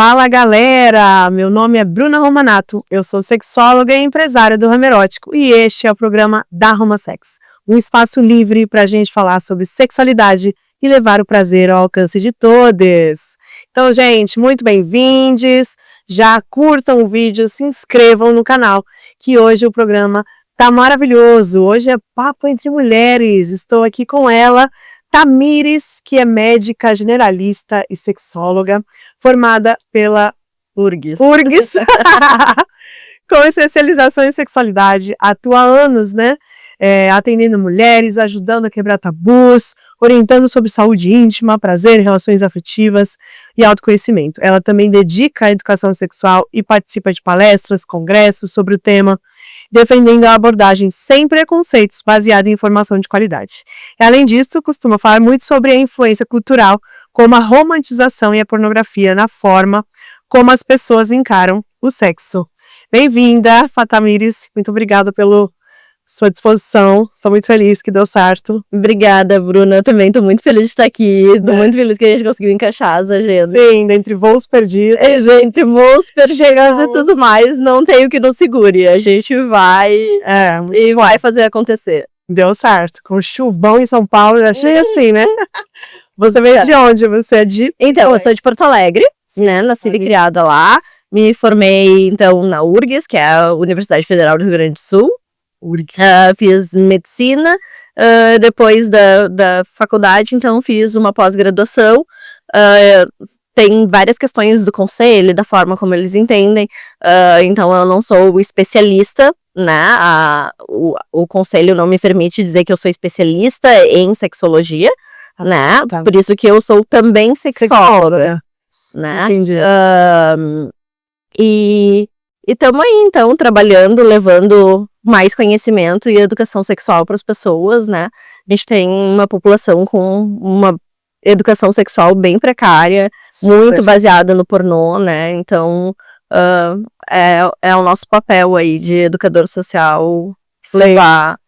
Fala galera, meu nome é Bruna Romanato, eu sou sexóloga e empresária do ramo erótico e este é o programa da Romasex, um espaço livre para a gente falar sobre sexualidade e levar o prazer ao alcance de todos. Então, gente, muito bem-vindos, já curtam o vídeo, se inscrevam no canal, que hoje o programa tá maravilhoso, hoje é papo entre mulheres, estou aqui com ela, Tamires, que é médica generalista e sexóloga, formada pela URGS, com especialização em sexualidade, atua há anos, né? Atendendo mulheres, ajudando a quebrar tabus, orientando sobre saúde íntima, prazer, relações afetivas e autoconhecimento. Ela também dedica à educação sexual e participa de palestras, congressos sobre o tema, defendendo a abordagem sem preconceitos, baseada em informação de qualidade. E, além disso, costuma falar muito sobre a influência cultural, como a romantização e a pornografia na forma como as pessoas encaram o sexo. Bem-vinda, Tamires, muito obrigada pela sua disposição, estou muito feliz que deu certo. Obrigada, Bruna, eu também estou muito feliz de estar aqui, estou muito feliz que a gente conseguiu encaixar as agendas. Sim, entre voos perdidos. Entre voos perdidos e tudo mais, não tem o que nos segure, a gente vai e vai fazer acontecer. Deu certo, com chuvão em São Paulo, já achei assim, né? Você veio de onde? Você é de... Então, eu sou de Porto Alegre, né, nascida e criada lá, me formei, então, na URGS, que é a Universidade Federal do Rio Grande do Sul. Fiz medicina, depois da faculdade, então fiz uma pós-graduação. Tem várias questões do conselho, da forma como eles entendem, então eu não sou especialista, né? O conselho não me permite dizer que eu sou especialista em sexologia, né? Tá. Por isso que eu sou também sexóloga. Né? Entendi. E estamos aí, então, trabalhando, levando mais conhecimento e educação sexual para as pessoas, né? A gente tem uma população com uma educação sexual bem precária, muito baseada no pornô, né? Então, é o nosso papel aí de educador social levar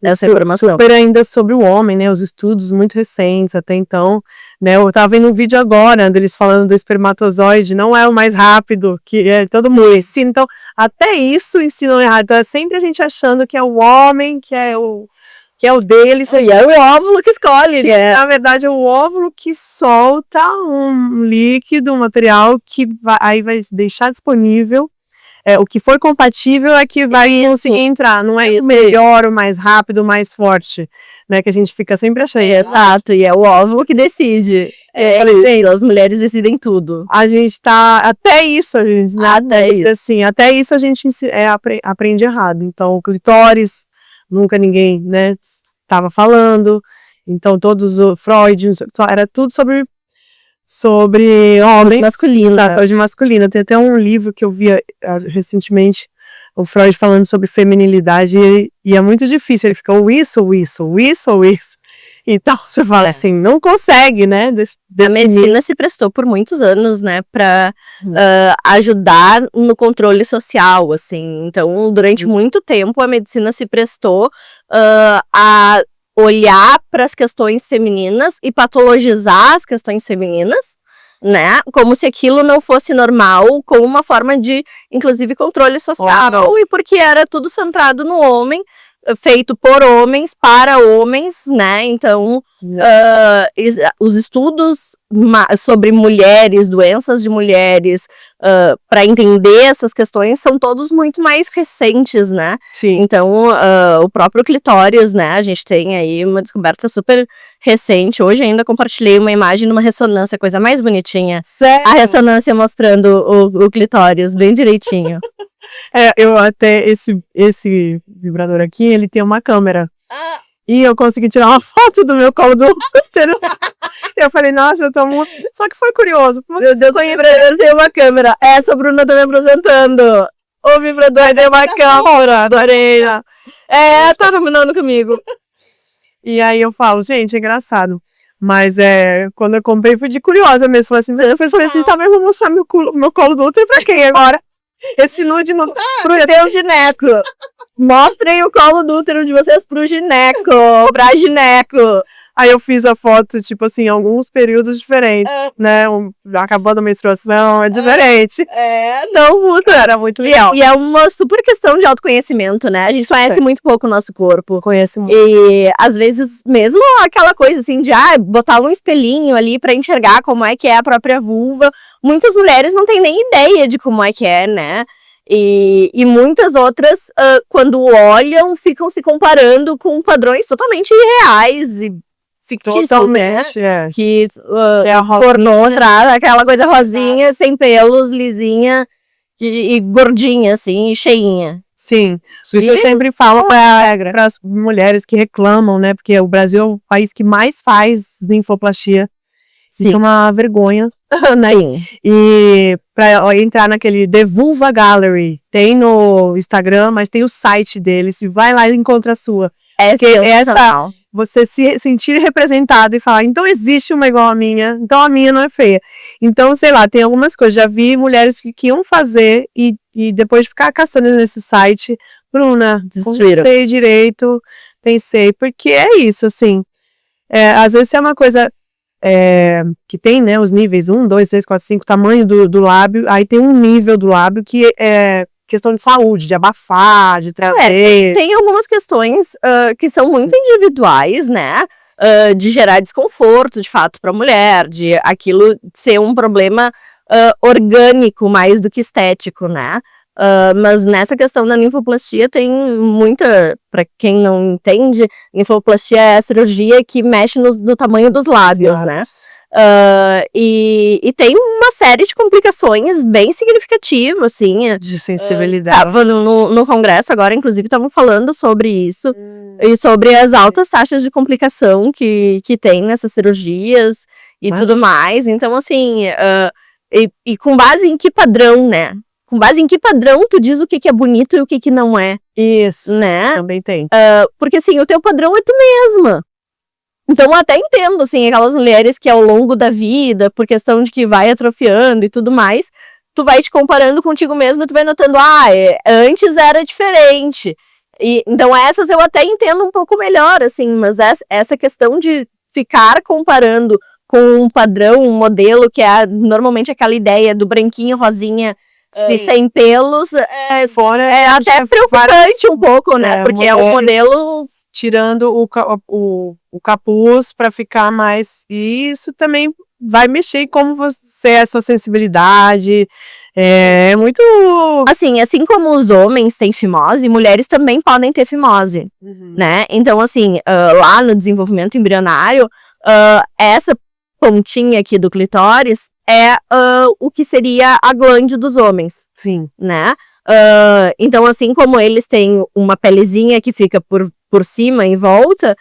essa informação. Super ainda sobre o homem, né? Os estudos muito recentes até então, né? Eu tava vendo um vídeo agora deles falando do espermatozoide, não é o mais rápido, que todo mundo ensina. Então, até isso ensinam errado. Então, é sempre a gente achando que é o homem, que é o deles. E é o óvulo que escolhe, né? Na verdade, é o óvulo que solta um líquido, um material que aí vai deixar disponível. O que for compatível é que vai conseguir entrar, não é o melhor, o mais rápido, o mais forte, né, que a gente fica sempre achando. Exato, e é o óvulo que decide. Gente, as mulheres decidem tudo. A gente tá, até isso, né? Até isso. Assim, até isso a gente aprende errado. Então, o clitóris, nunca ninguém, né, tava falando. Então, todos o Freud, era tudo sobre homens. Masculina. Saúde masculina. Tem até um livro que eu vi recentemente, o Freud falando sobre feminilidade, e é muito difícil. Ele fica isso. Então, você fala assim, não consegue, né? A medicina se prestou por muitos anos, né, para ajudar no controle social, assim. Então, durante muito tempo, a medicina se prestou a olhar para as questões femininas e patologizar as questões femininas, né? Como se aquilo não fosse normal, como uma forma de, inclusive, controle social, e porque era tudo centrado no homem, feito por homens, para homens, né? Então, os estudos sobre mulheres, doenças de mulheres, para entender essas questões, são todos muito mais recentes, né? Sim. Então, o próprio clitóris, né? A gente tem aí uma descoberta super recente. Hoje ainda compartilhei uma imagem numa ressonância, coisa mais bonitinha. Sério? A ressonância mostrando o clitóris bem direitinho. Eu até, esse vibrador aqui, ele tem uma câmera. E eu consegui tirar uma foto do meu colo do útero. Eu falei, nossa, eu tô muito... Só que foi curioso. Eu conheço, tem uma câmera. Essa Bruna tá me apresentando. O vibrador tem uma câmera. Adorei. Tá combinando comigo. E aí eu falo, gente, é engraçado. Mas quando eu comprei, fui de curiosa mesmo. Falei assim, tá, mas eu vou mostrar meu colo do útero pra quem agora? Esse nude não... Pro seu gineco. Mostrem o colo do útero de vocês pro gineco, pra gineco. Aí eu fiz a foto, tipo assim, em alguns períodos diferentes, né? Acabando a menstruação, é diferente. Não, Era muito legal. E é uma super questão de autoconhecimento, né? A gente conhece muito pouco o nosso corpo. Conhece muito. E às vezes, mesmo aquela coisa assim de botar um espelhinho ali pra enxergar como é que é a própria vulva, muitas mulheres não têm nem ideia de como é que é, né? E muitas outras, quando olham, ficam se comparando com padrões totalmente irreais e fictícios, Totalmente, né? é. Que É a pornô traz aquela coisa rosinha, sem pelos, lisinha e gordinha, assim, e cheinha. Sim, isso eu sempre falo para as mulheres que reclamam, né? Porque o Brasil é o país que mais faz linfoplastia. Isso é uma vergonha, né? Sim. E para entrar naquele The Vulva Gallery, tem no Instagram, mas tem o site deles. Se vai lá e encontra a sua. Porque essa, você se sentir representado e falar, então existe uma igual a minha, então a minha não é feia. Então, sei lá, tem algumas coisas. Já vi mulheres que iam fazer e depois de ficar caçando nesse site, Bruna, não sei direito, pensei, porque é isso, assim. Às vezes é uma coisa que tem, né, os níveis 1, 2, 3, 4, 5, tamanho do lábio, aí tem um nível do lábio que é questão de saúde, de abafar, de trazer. Tem algumas questões que são muito individuais, né? De gerar desconforto, de fato, para a mulher, de aquilo ser um problema orgânico mais do que estético, né? Mas nessa questão da linfoplastia tem muita, para quem não entende, linfoplastia é a cirurgia que mexe no tamanho dos lábios, né? E tem uma série de complicações bem significativas, assim. De sensibilidade. Tava no congresso agora, inclusive, estavam falando sobre isso. E sobre as altas taxas de complicação que tem nessas cirurgias e tudo mais. Então, assim, e com base em que padrão, né? Com base em que padrão tu diz o que é bonito e o que não é. Isso, né? Também tem. Porque, assim, o teu padrão é tu mesma. Então, eu até entendo, assim, aquelas mulheres que ao longo da vida, por questão de que vai atrofiando e tudo mais, tu vai te comparando contigo mesma e tu vai notando, antes era diferente. Então, essas eu até entendo um pouco melhor, assim, mas essa questão de ficar comparando com um padrão, um modelo, que é normalmente aquela ideia do branquinho, rosinha, sem pelos, é até preocupante um pouco, né? Porque é um modelo... Tirando o capuz para ficar mais... E isso também vai mexer em como você é, a sua sensibilidade. É muito... Assim como os homens têm fimose, mulheres também podem ter fimose, né? Então, assim, lá no desenvolvimento embrionário, essa pontinha aqui do clitóris é o que seria a glande dos homens. Sim. Né? Então, assim como eles têm uma pelezinha que fica por cima, em volta,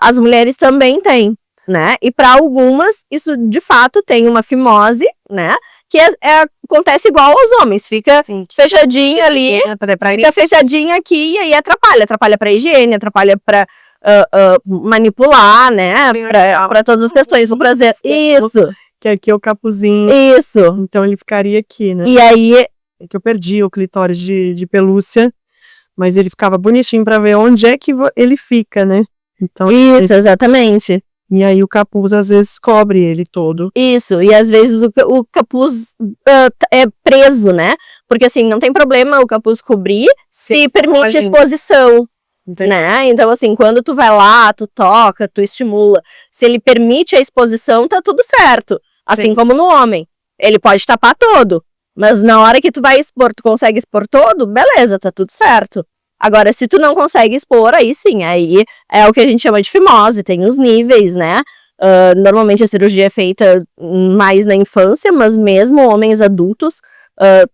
as mulheres também têm, né? E para algumas, isso de fato tem uma fimose, né? Que acontece igual aos homens, fica fechadinho ali, fica fechadinho aqui e aí atrapalha pra higiene, atrapalha pra manipular, né? Pra todas as questões do prazer. Isso. Que aqui é o capuzinho. Isso. Então ele ficaria aqui, né? E aí... É que eu perdi o clitóris de pelúcia, mas ele ficava bonitinho pra ver onde é que ele fica, né? Então, isso, exatamente. E aí o capuz às vezes cobre ele todo. Isso, e às vezes o capuz é preso, né? Porque assim, não tem problema o capuz cobrir se permite exposição. Entendi. Né? Então, assim, quando tu vai lá, tu toca, tu estimula, se ele permite a exposição, tá tudo certo. Assim como no homem. Ele pode tapar todo, mas na hora que tu vai expor, tu consegue expor todo, beleza, tá tudo certo. Agora, se tu não consegue expor, aí sim, aí é o que a gente chama de fimose, tem os níveis, né? Normalmente a cirurgia é feita mais na infância, mas mesmo homens adultos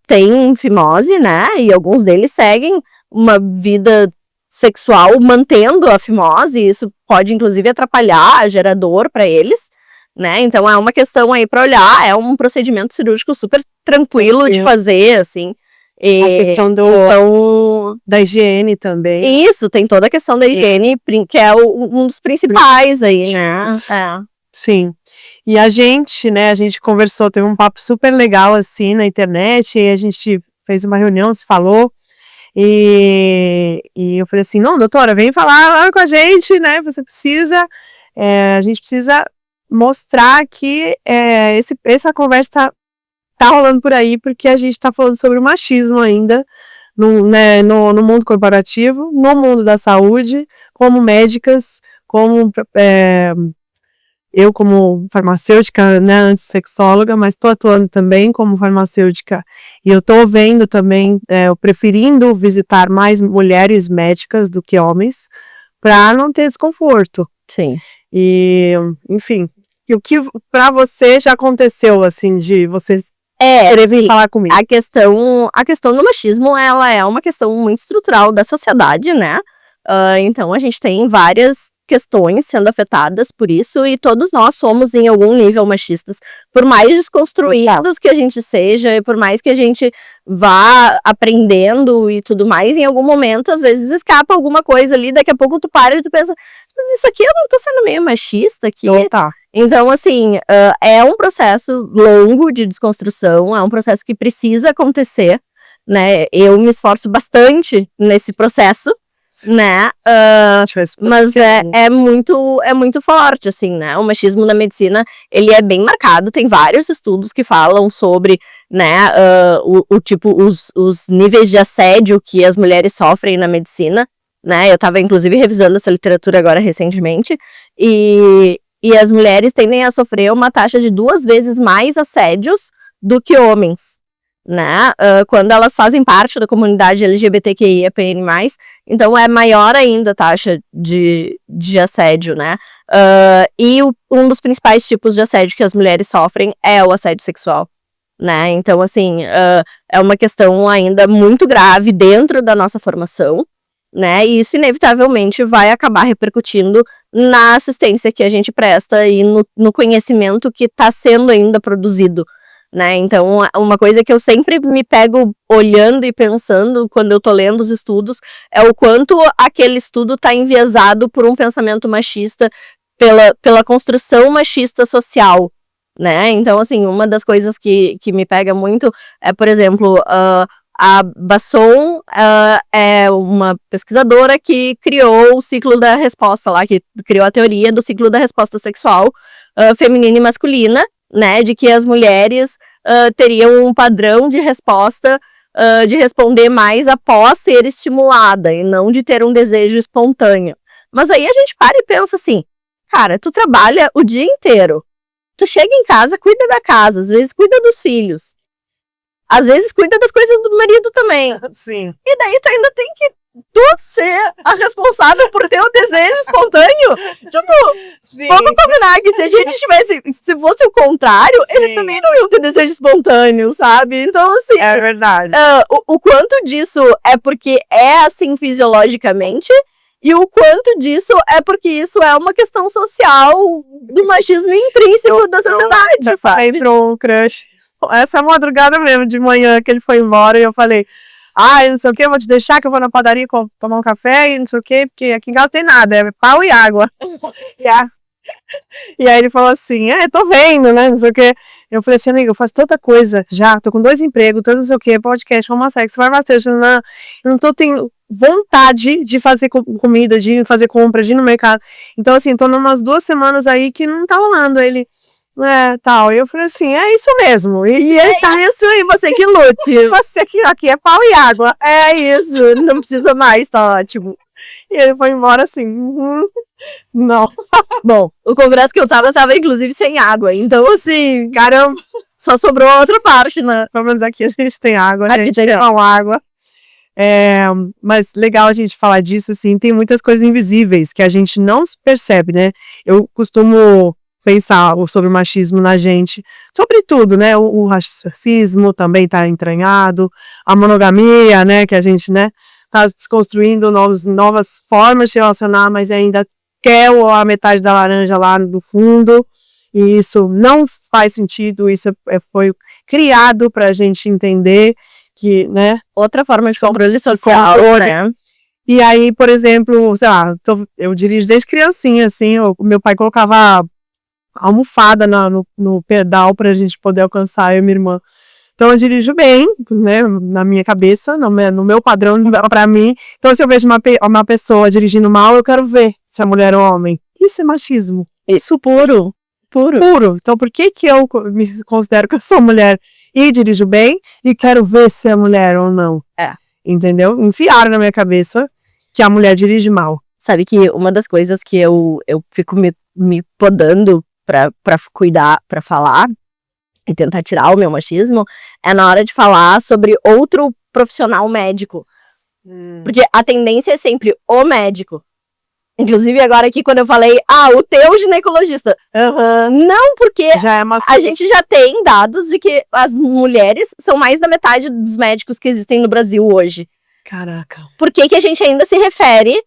têm fimose, né? E alguns deles seguem uma vida sexual mantendo a fimose, e isso pode inclusive atrapalhar, gerar dor para eles, né? Então é uma questão aí para olhar, é um procedimento cirúrgico super tranquilo de fazer, assim. A questão da higiene também. Isso, tem toda a questão da higiene, que é um dos principais aí, né? Sim. E a gente conversou, teve um papo super legal, assim, na internet, e a gente fez uma reunião, se falou, e eu falei assim, não, doutora, vem falar lá com a gente, né, você precisa a gente precisa mostrar que essa conversa tá rolando por aí, porque a gente tá falando sobre o machismo ainda, no mundo corporativo, no mundo da saúde, como médicas, como eu como farmacêutica, né, antes sexóloga, mas estou atuando também como farmacêutica e eu estou vendo também, eu preferindo visitar mais mulheres médicas do que homens, para não ter desconforto. Sim. E, enfim, e o que para você já aconteceu, assim, de você querer vir falar comigo? A questão do machismo, ela é uma questão muito estrutural da sociedade, né? Então, a gente tem várias questões sendo afetadas por isso, e todos nós somos em algum nível machistas, por mais desconstruídos que a gente seja, e por mais que a gente vá aprendendo e tudo mais, em algum momento, às vezes, escapa alguma coisa ali, daqui a pouco tu para e tu pensa, mas isso aqui eu não tô sendo meio machista aqui? Tá. Então, assim, é um processo longo de desconstrução, é um processo que precisa acontecer, né? Eu me esforço bastante nesse processo, né? Mas é muito forte, assim, né? O machismo na medicina, ele é bem marcado, tem vários estudos que falam sobre, né, os níveis de assédio que as mulheres sofrem na medicina, né? Eu tava, inclusive, revisando essa literatura agora recentemente, e as mulheres tendem a sofrer uma taxa de 2 vezes mais assédios do que homens, né? Quando elas fazem parte da comunidade LGBTQIAPN+, então é maior ainda a taxa de assédio, né? Um dos principais tipos de assédio que as mulheres sofrem é o assédio sexual, né? Então, assim, é uma questão ainda muito grave dentro da nossa formação, né? E isso inevitavelmente vai acabar repercutindo na assistência que a gente presta e no conhecimento que está sendo ainda produzido, né? Então, uma coisa que eu sempre me pego olhando e pensando quando eu tô lendo os estudos é o quanto aquele estudo está enviesado por um pensamento machista, pela construção machista social, né? Então, assim, uma das coisas que me pega muito é, por exemplo, a Basson é uma pesquisadora que criou o ciclo da resposta lá, que criou a teoria do ciclo da resposta sexual feminina e masculina, né, de que as mulheres teriam um padrão de resposta de responder mais após ser estimulada e não de ter um desejo espontâneo. Mas aí a gente para e pensa assim, cara, tu trabalha o dia inteiro, tu chega em casa, cuida da casa, às vezes cuida dos filhos, às vezes cuida das coisas do marido também. Sim. E daí tu ainda tem que tu ser a responsável por ter o desejo espontâneo. Tipo, vamos combinar que se a gente tivesse, se fosse o contrário, eles também não iam ter desejo espontâneo, sabe? Então, assim... É verdade. O quanto disso é porque é assim fisiologicamente, e o quanto disso é porque isso é uma questão social do machismo intrínseco da sociedade, eu sabe? falei pro crush, essa madrugada mesmo, de manhã, que ele foi embora, e eu falei, não sei o que, eu vou te deixar que eu vou na padaria tomar um café e não sei o que, porque aqui em casa tem nada, é pau e água. E aí ele falou assim, tô vendo, né, não sei o que. Eu falei assim, amiga, eu faço tanta coisa já, tô com 2 empregos, tanto não sei o que, podcast, homossexo, farmacêutica, eu não tô tendo vontade de fazer comida, de fazer compra, de ir no mercado. Então, assim, tô numas 2 semanas aí que não tá rolando. Ele, tal. E eu falei assim, é isso mesmo. E ele tá isso aí, você que lute. Você que aqui é pau e água. É isso, não precisa mais, tá ótimo. E ele foi embora assim, não. Bom, o congresso que eu tava inclusive sem água, então assim, caramba, só sobrou a outra parte, né? Pelo menos aqui a gente tem água, a gente tem água. Mas legal a gente falar disso, assim, tem muitas coisas invisíveis que a gente não percebe, né? Eu costumo pensar sobre o machismo na gente, sobre tudo, né? O racismo também tá entranhado, a monogamia, né? Que a gente, né, tá desconstruindo novas formas de relacionar, mas ainda quer a metade da laranja lá no fundo, e isso não faz sentido, isso foi criado pra gente entender que, né? Outra forma de controle social, né? E aí, por exemplo, sei lá, eu dirijo desde criancinha, assim, meu pai colocava almofada no pedal pra gente poder alcançar, eu e minha irmã. Então eu dirijo bem, né, na minha cabeça, no meu padrão pra mim. Então se eu vejo uma pessoa dirigindo mal, eu quero ver se é mulher ou homem. Isso é machismo. Isso puro. Puro. Então, por que eu me considero que eu sou mulher e dirijo bem e quero ver se é mulher ou não? Entendeu? Enfiaram na minha cabeça que a mulher dirige mal. Sabe que uma das coisas que eu fico me podando pra cuidar, pra falar e tentar tirar o meu machismo, é na hora de falar sobre outro profissional médico. Porque a tendência é sempre o médico. Inclusive agora aqui quando eu falei, o teu ginecologista. Não, porque já é a gente já tem dados de que as mulheres são mais da metade dos médicos que existem no Brasil hoje. Caraca. Por que a gente ainda se refere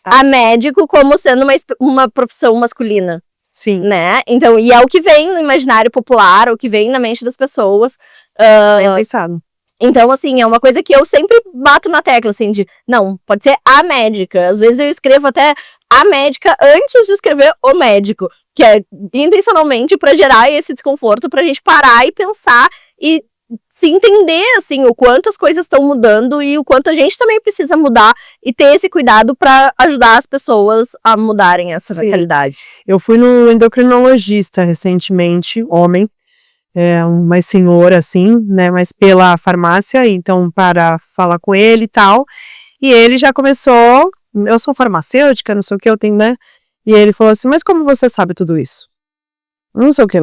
a médico como sendo uma profissão masculina? Sim. Né? Então, e é o que vem no imaginário popular, o que vem na mente das pessoas. Bem pensado. Então, assim, é uma coisa que eu sempre bato na tecla, assim, de, não, pode ser a médica. Às vezes eu escrevo até a médica antes de escrever o médico, que é intencionalmente pra gerar esse desconforto, pra gente parar e pensar e se entender, assim, o quanto as coisas estão mudando e o quanto a gente também precisa mudar e ter esse cuidado pra ajudar as pessoas a mudarem essa realidade. Eu fui no endocrinologista recentemente, homem, uma senhora, assim, né, mas pela farmácia, então para falar com ele e tal, e ele já começou, eu sou farmacêutica, não sei o que, eu tenho, né, e ele falou assim, mas como você sabe tudo isso? Não sei o que,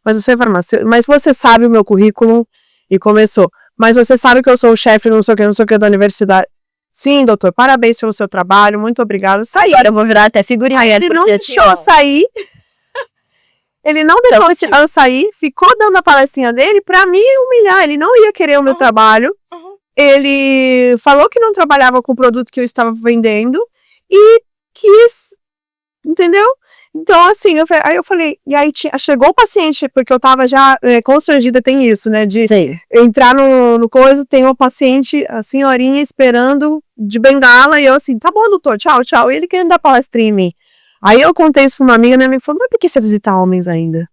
mas você é farmacêutica, mas você sabe o meu currículo, e começou, mas você sabe que eu sou o chefe, não sei o que da universidade. Sim, doutor, parabéns pelo seu trabalho, muito obrigado, saí. Agora eu vou virar até figurinha. Aí ele não deixou eu sair. Ele não deixou eu sair, ficou dando a palestrinha dele pra me humilhar. Ele não ia querer o meu trabalho. Ele falou que não trabalhava com o produto que eu estava vendendo e quis, entendeu? Então, assim, aí eu falei, e aí chegou o paciente, porque eu tava já constrangida, tem isso, né, de entrar no coisa, tem uma paciente, a senhorinha esperando de bengala, e eu assim, tá bom, doutor, tchau, e ele querendo dar palestrinha em mim. Aí eu contei isso pra uma amiga, minha amiga falou, mas por que você visita homens ainda?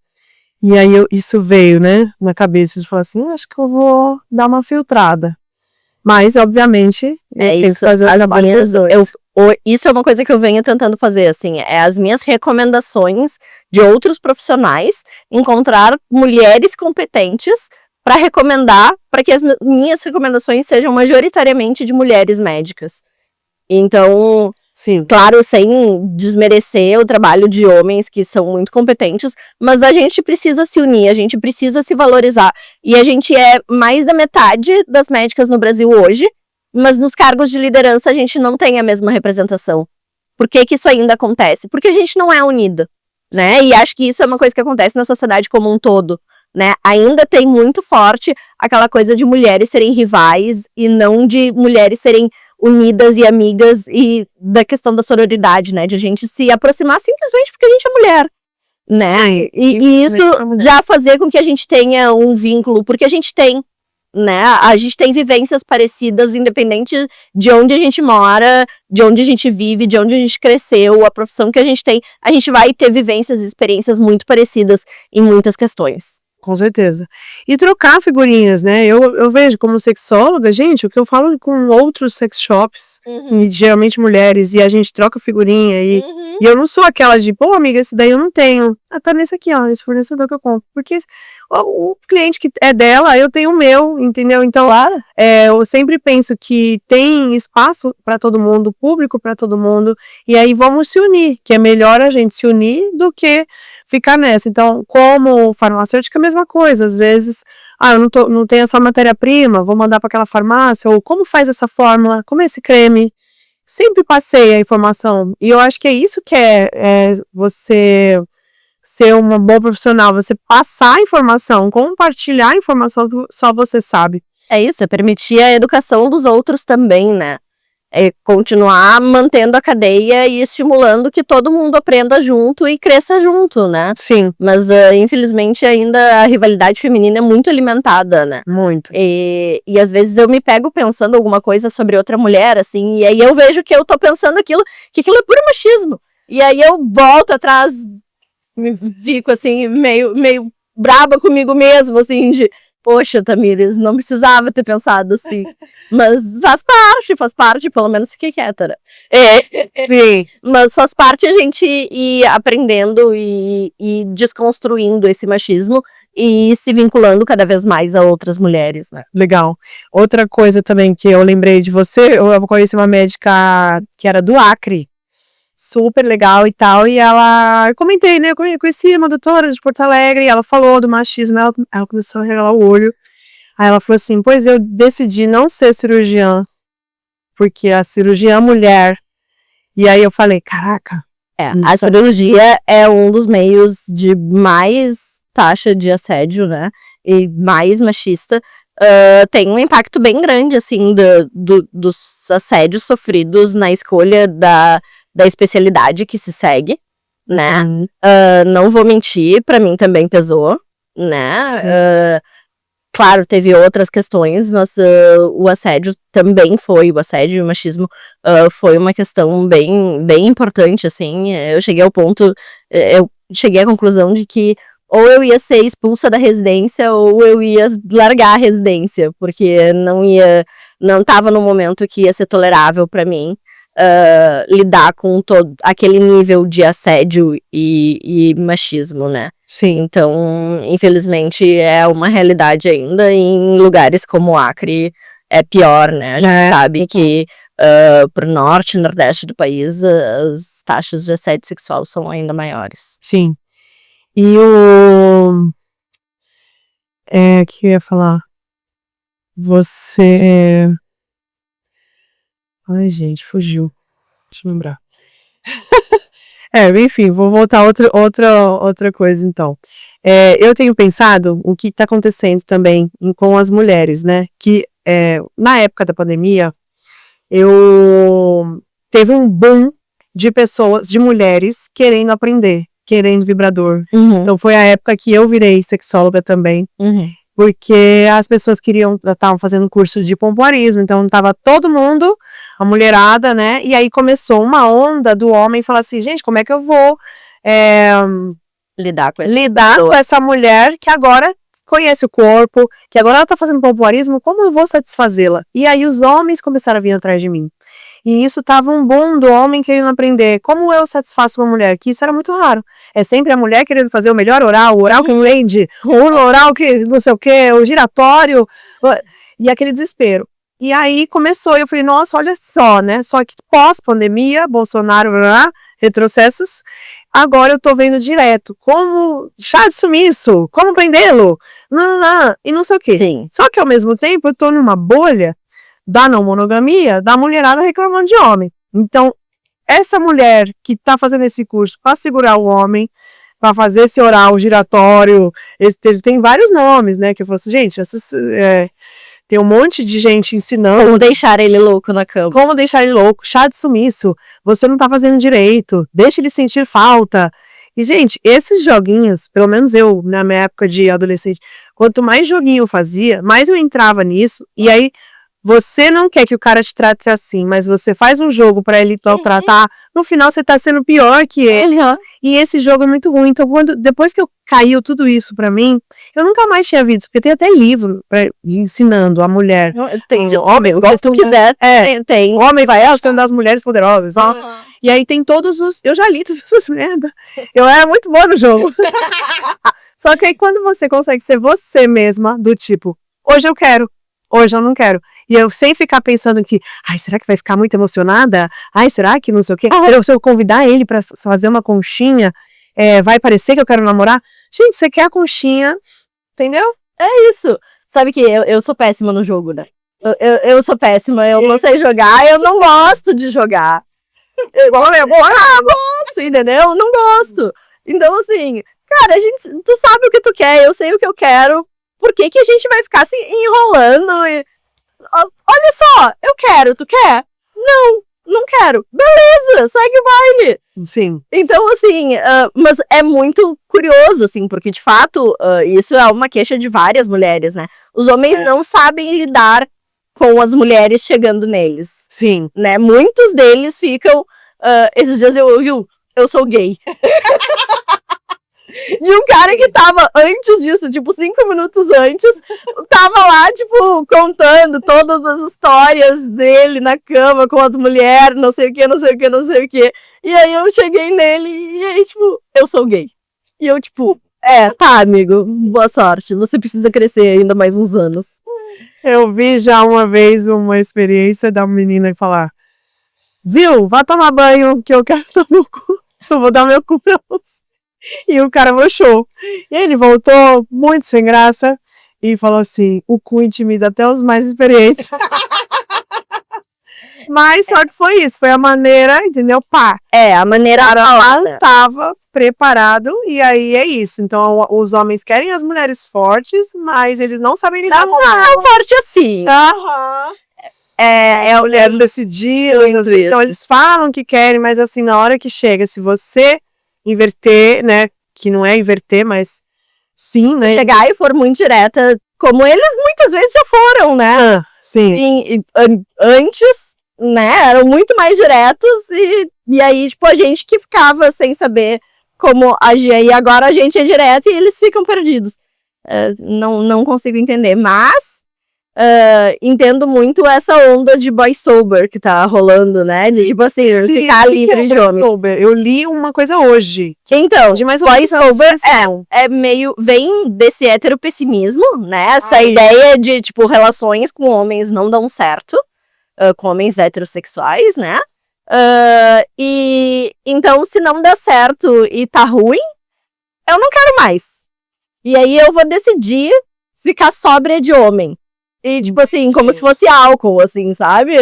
E aí isso veio, né, na cabeça, de falar assim, acho que eu vou dar uma filtrada. Mas, obviamente, tem que fazer o trabalho dos dois. Isso é uma coisa que eu venho tentando fazer, assim, é as minhas recomendações de outros profissionais, encontrar mulheres competentes para recomendar, para que as minhas recomendações sejam majoritariamente de mulheres médicas. Então, sim, claro, sem desmerecer o trabalho de homens que são muito competentes, mas a gente precisa se unir, a gente precisa se valorizar. E a gente é mais da metade das médicas no Brasil hoje, mas nos cargos de liderança a gente não tem a mesma representação. Por que isso ainda acontece? Porque a gente não é unida, né? E acho que isso é uma coisa que acontece na sociedade como um todo, né? Ainda tem muito forte aquela coisa de mulheres serem rivais e não de mulheres serem unidas e amigas, e da questão da sororidade, né? De a gente se aproximar simplesmente porque a gente é mulher, né? E isso já fazer com que a gente tenha um vínculo, porque a gente tem, né? A gente tem vivências parecidas, independente de onde a gente mora, de onde a gente vive, de onde a gente cresceu, a profissão que a gente tem, a gente vai ter vivências e experiências muito parecidas em muitas questões. Com certeza. E trocar figurinhas, né? Eu vejo como sexóloga, gente, o que eu falo com outros sex shops, e geralmente mulheres, e a gente troca figurinha, e eu não sou aquela de, pô, amiga, esse daí eu não tenho. Tá nesse aqui, ó, esse fornecedor que eu compro. Porque o cliente que é dela, eu tenho o meu, entendeu? Então, eu sempre penso que tem espaço pra todo mundo, público pra todo mundo, e aí vamos se unir, que é melhor a gente se unir do que ficar nessa. Então, como farmacêutica, a mesma coisa. Às vezes, eu não tenho essa matéria-prima, vou mandar para aquela farmácia, ou como faz essa fórmula, como é esse creme. Sempre passei a informação. E eu acho que é isso que é você ser uma boa profissional, você passar a informação, compartilhar a informação que só você sabe. É isso, é permitir a educação dos outros também, né? É continuar mantendo a cadeia e estimulando que todo mundo aprenda junto e cresça junto, né? Sim. Mas, infelizmente, ainda a rivalidade feminina é muito alimentada, né? Muito. E às vezes eu me pego pensando alguma coisa sobre outra mulher, assim, e aí eu vejo que eu tô pensando que aquilo é puro machismo. E aí eu volto atrás, fico, assim, meio braba comigo mesmo, assim, de... poxa, Tamires, não precisava ter pensado assim. Mas faz parte, pelo menos fiquei quieta, né? Sim. Mas faz parte a gente ir aprendendo e desconstruindo esse machismo e se vinculando cada vez mais a outras mulheres, né? Legal. Outra coisa também que eu lembrei de você, eu conheci uma médica que era do Acre, super legal e tal, e eu comentei, né, eu conheci uma doutora de Porto Alegre, e ela falou do machismo, ela começou a regalar o olho, aí ela falou assim, pois eu decidi não ser cirurgiã, porque a cirurgia é mulher, e aí eu falei, caraca. A cirurgia é um dos meios de mais taxa de assédio, né, e mais machista. Tem um impacto bem grande, assim, dos assédios sofridos na escolha da especialidade que se segue, né? Não vou mentir, pra mim também pesou, né? Claro, teve outras questões, mas o assédio também foi, o assédio e o machismo foi uma questão bem, bem importante, assim. Eu cheguei à conclusão de que ou eu ia ser expulsa da residência ou eu ia largar a residência, porque não tava no momento que ia ser tolerável pra mim lidar com todo aquele nível de assédio e machismo, né? Sim. Então, infelizmente, é uma realidade ainda, e em lugares como o Acre é pior, né? A gente sabe que pro norte e nordeste do país as taxas de assédio sexual são ainda maiores. Sim. E que eu ia falar? Você... Ai, gente, fugiu. Deixa eu lembrar. Enfim, vou voltar outra coisa, então. Eu tenho pensado o que está acontecendo também com as mulheres, né? Que na época da pandemia, teve um boom de pessoas, de mulheres, querendo aprender, querendo vibrador. Então foi a época que eu virei sexóloga também. Porque as pessoas estavam fazendo curso de pompoarismo, então tava todo mundo, a mulherada, né? E aí começou uma onda do homem falar assim, gente, como é que eu vou lidar com essa mulher que agora conhece o corpo, que agora ela tá fazendo pompoarismo, como eu vou satisfazê-la? E aí os homens começaram a vir atrás de mim. E isso tava um boom do homem querendo aprender como eu satisfaço uma mulher, que isso era muito raro. É sempre a mulher querendo fazer o melhor oral, o oral que rende, o oral que não sei o que, o giratório, e aquele desespero. E aí começou, e eu falei, nossa, olha só, né? Só que pós-pandemia, Bolsonaro, retrocessos, agora eu tô vendo direto como chá de sumiço, como prendê-lo, e não sei o quê. Sim. Só que ao mesmo tempo eu tô numa bolha da não monogamia, da mulherada reclamando de homem. Então, essa mulher que tá fazendo esse curso para segurar o homem, para fazer esse oral giratório, ele tem vários nomes, né? Que eu falo assim, gente, tem um monte de gente ensinando. Como deixar ele louco na cama. Como deixar ele louco, chá de sumiço, você não tá fazendo direito, deixa ele sentir falta. E, gente, esses joguinhos, pelo menos eu, na minha época de adolescente, quanto mais joguinho eu fazia, mais eu entrava nisso, e aí você não quer que o cara te trate assim, mas você faz um jogo pra ele tratar, no final você tá sendo pior que ele. E esse jogo é muito ruim. Então, depois que caiu tudo isso pra mim, eu nunca mais tinha visto, porque tem até livro ensinando a mulher. Tem homens, se tu quiser, tem. Homem vai tendo das mulheres poderosas. E aí tem todos os... Eu já li todas essas merda. Eu era muito boa no jogo. Só que aí quando você consegue ser você mesma, do tipo, hoje eu quero. Hoje eu não quero. E eu sem ficar pensando que, será que vai ficar muito emocionada? Será que não sei o quê? Se eu convidar ele pra fazer uma conchinha, vai parecer que eu quero namorar? Gente, você quer a conchinha, entendeu? É isso. Sabe que eu sou péssima no jogo, né? Eu sou péssima, eu não sei jogar, eu não gosto de jogar. Gosto, entendeu? Não gosto. Então, assim, cara, tu sabe o que tu quer, eu sei o que eu quero. Por que a gente vai ficar se enrolando? Olha só, eu quero, tu quer? Não quero. Beleza, segue o baile. Sim. Então, assim, mas é muito curioso, assim, porque de fato, isso é uma queixa de várias mulheres, né? Os homens não sabem lidar com as mulheres chegando neles. Sim. Né? Muitos deles ficam, esses dias eu sou gay. de um cara que tava antes disso, tipo, 5 minutos antes, tava lá, tipo, contando todas as histórias dele na cama com as mulheres, não sei o que, não sei o que, não sei o que. E aí eu cheguei nele e aí, tipo, eu sou gay. E eu, tipo, tá, amigo, boa sorte, você precisa crescer ainda mais uns anos. Eu vi já uma vez uma experiência da menina falar: viu, vá tomar banho que eu quero dar meu cu. Eu vou dar meu cu pra você. E o cara murchou. E ele voltou muito sem graça e falou assim: o cu intimida até os mais experientes. Mas só que foi isso, foi a maneira, entendeu? Pá. A maneira Ela estava preparado e aí é isso. Então os homens querem as mulheres fortes, mas eles não sabem lidar com ela. Não forte assim. Aham. É Mulheres decididas. Então eles falam que querem, mas assim, na hora que chega, se você inverter, né? Que não é inverter, mas sim, né? Chegar e for muito direta, como eles muitas vezes já foram, né? Sim. Antes, né? Eram muito mais diretos e aí, tipo, a gente que ficava sem saber como agir. E agora a gente é direto e eles ficam perdidos. Não consigo entender, mas entendo muito essa onda de boy sober que tá rolando, né? De, tipo assim, ficar livre de homem. Eu li uma coisa hoje. Então, boy sober é meio, vem desse heteropessimismo, né? Essa ideia de, tipo, relações com homens não dão certo, com homens heterossexuais, né? E então, se não der certo e tá ruim, eu não quero mais. E aí eu vou decidir ficar sóbria de homem. E, tipo assim, como se fosse álcool, assim, sabe?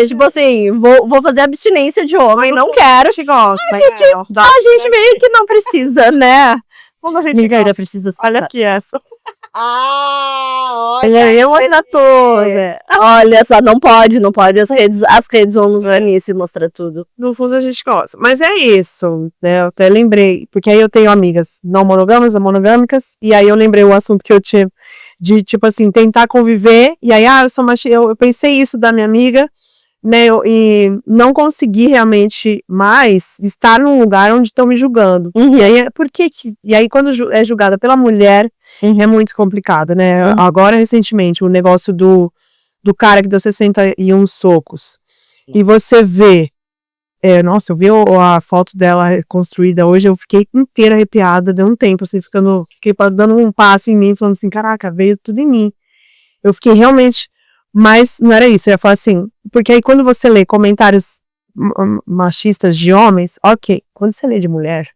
Tipo assim, vou fazer abstinência de homem, não quero. A gente meio que não precisa, né? Quando a gente ainda precisa. Olha aqui essa. Olha, eu ainda tô, né? Olha só, não pode, as redes vão nos banir se mostrar tudo. No fundo a gente gosta, mas é isso, né? Eu até lembrei, porque aí eu tenho amigas não monogâmicas, monogâmicas, e aí eu lembrei o assunto que eu tinha de, tipo assim, tentar conviver, e aí, eu sou machista, eu pensei isso da minha amiga, né, e não consegui realmente mais estar num lugar onde estão me julgando. E aí, e aí quando é julgada pela mulher, é muito complicado, né? Agora, recentemente, o negócio do cara que deu 61 socos. E você vê, nossa, eu vi a foto dela construída hoje, eu fiquei inteira arrepiada, deu um tempo, assim, fiquei dando um passo em mim, falando assim, caraca, veio tudo em mim. Eu fiquei realmente, mas não era isso, eu ia falar assim, porque aí quando você lê comentários machistas de homens, ok, quando você lê de mulher,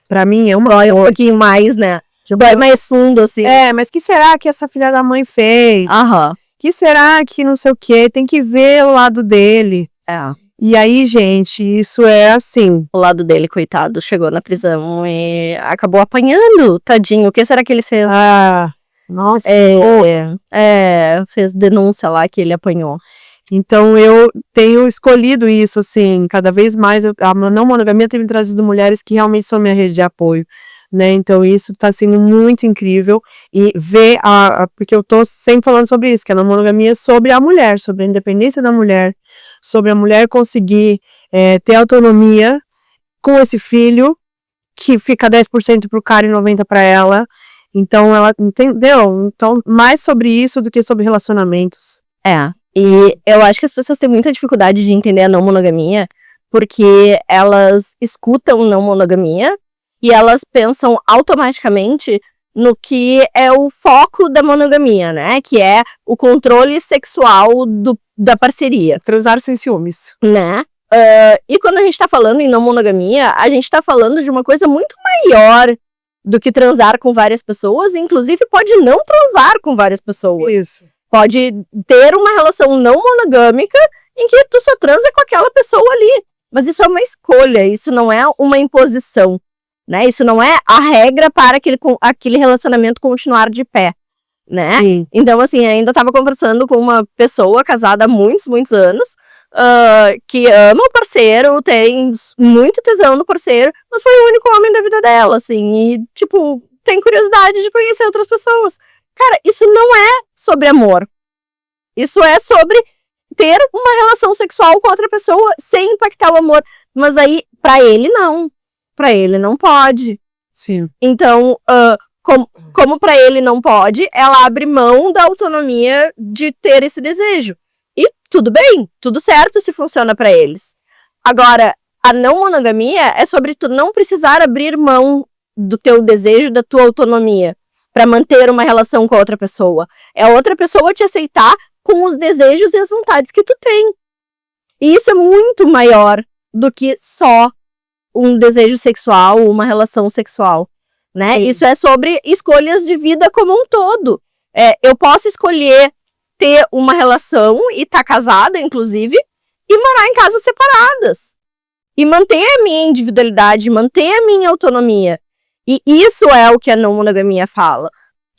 pra mim é um pouquinho mais, né? Vai mais fundo, assim. Mas que será que essa filha da mãe fez? Que será que não sei o quê? Tem que ver o lado dele. E aí, gente, isso é assim. O lado dele, coitado, chegou na prisão e acabou apanhando, tadinho. O que será que ele fez? Nossa. Fez denúncia lá que ele apanhou. Então, eu tenho escolhido isso, assim, cada vez mais. A não monogamia tem me trazido mulheres que realmente são minha rede de apoio, né? Então, isso tá sendo muito incrível. E ver porque eu tô sempre falando sobre isso, que a não monogamia é sobre a mulher, sobre a independência da mulher, sobre a mulher conseguir ter autonomia com esse filho, que fica 10% pro cara e 90% pra ela. Então, ela, entendeu? Então, mais sobre isso do que sobre relacionamentos. E eu acho que as pessoas têm muita dificuldade de entender a não monogamia, porque elas escutam não monogamia e elas pensam automaticamente no que é o foco da monogamia, né? Que é o controle sexual da parceria. Transar sem ciúmes. Né? E quando a gente tá falando em não monogamia, a gente tá falando de uma coisa muito maior do que transar com várias pessoas, inclusive pode não transar com várias pessoas. Isso. Pode ter uma relação não monogâmica em que tu só transa com aquela pessoa ali. Mas isso é uma escolha, isso não é uma imposição, né? Isso não é a regra para aquele relacionamento continuar de pé, né? Sim. Então, assim, ainda estava conversando com uma pessoa casada há muitos anos, que ama o parceiro, tem muito tesão no parceiro, mas foi o único homem da vida dela, assim, e, tipo, tem curiosidade de conhecer outras pessoas. Cara, isso não é sobre amor. Isso é sobre ter uma relação sexual com outra pessoa sem impactar o amor. Mas aí, pra ele, não. Pra ele, não pode. Sim. Então, como para ele não pode, ela abre mão da autonomia de ter esse desejo. E tudo bem, tudo certo se funciona para eles. Agora, a não monogamia é sobre tu não precisar abrir mão do teu desejo, da tua autonomia, para manter uma relação com a outra pessoa. É a outra pessoa te aceitar com os desejos e as vontades que tu tem. E isso é muito maior do que só um desejo sexual, uma relação sexual, né? Sim. Isso é sobre escolhas de vida como um todo. Eu posso escolher ter uma relação e estar casada, inclusive, e morar em casas separadas. E manter a minha individualidade, manter a minha autonomia. E isso é o que a não monogamia fala,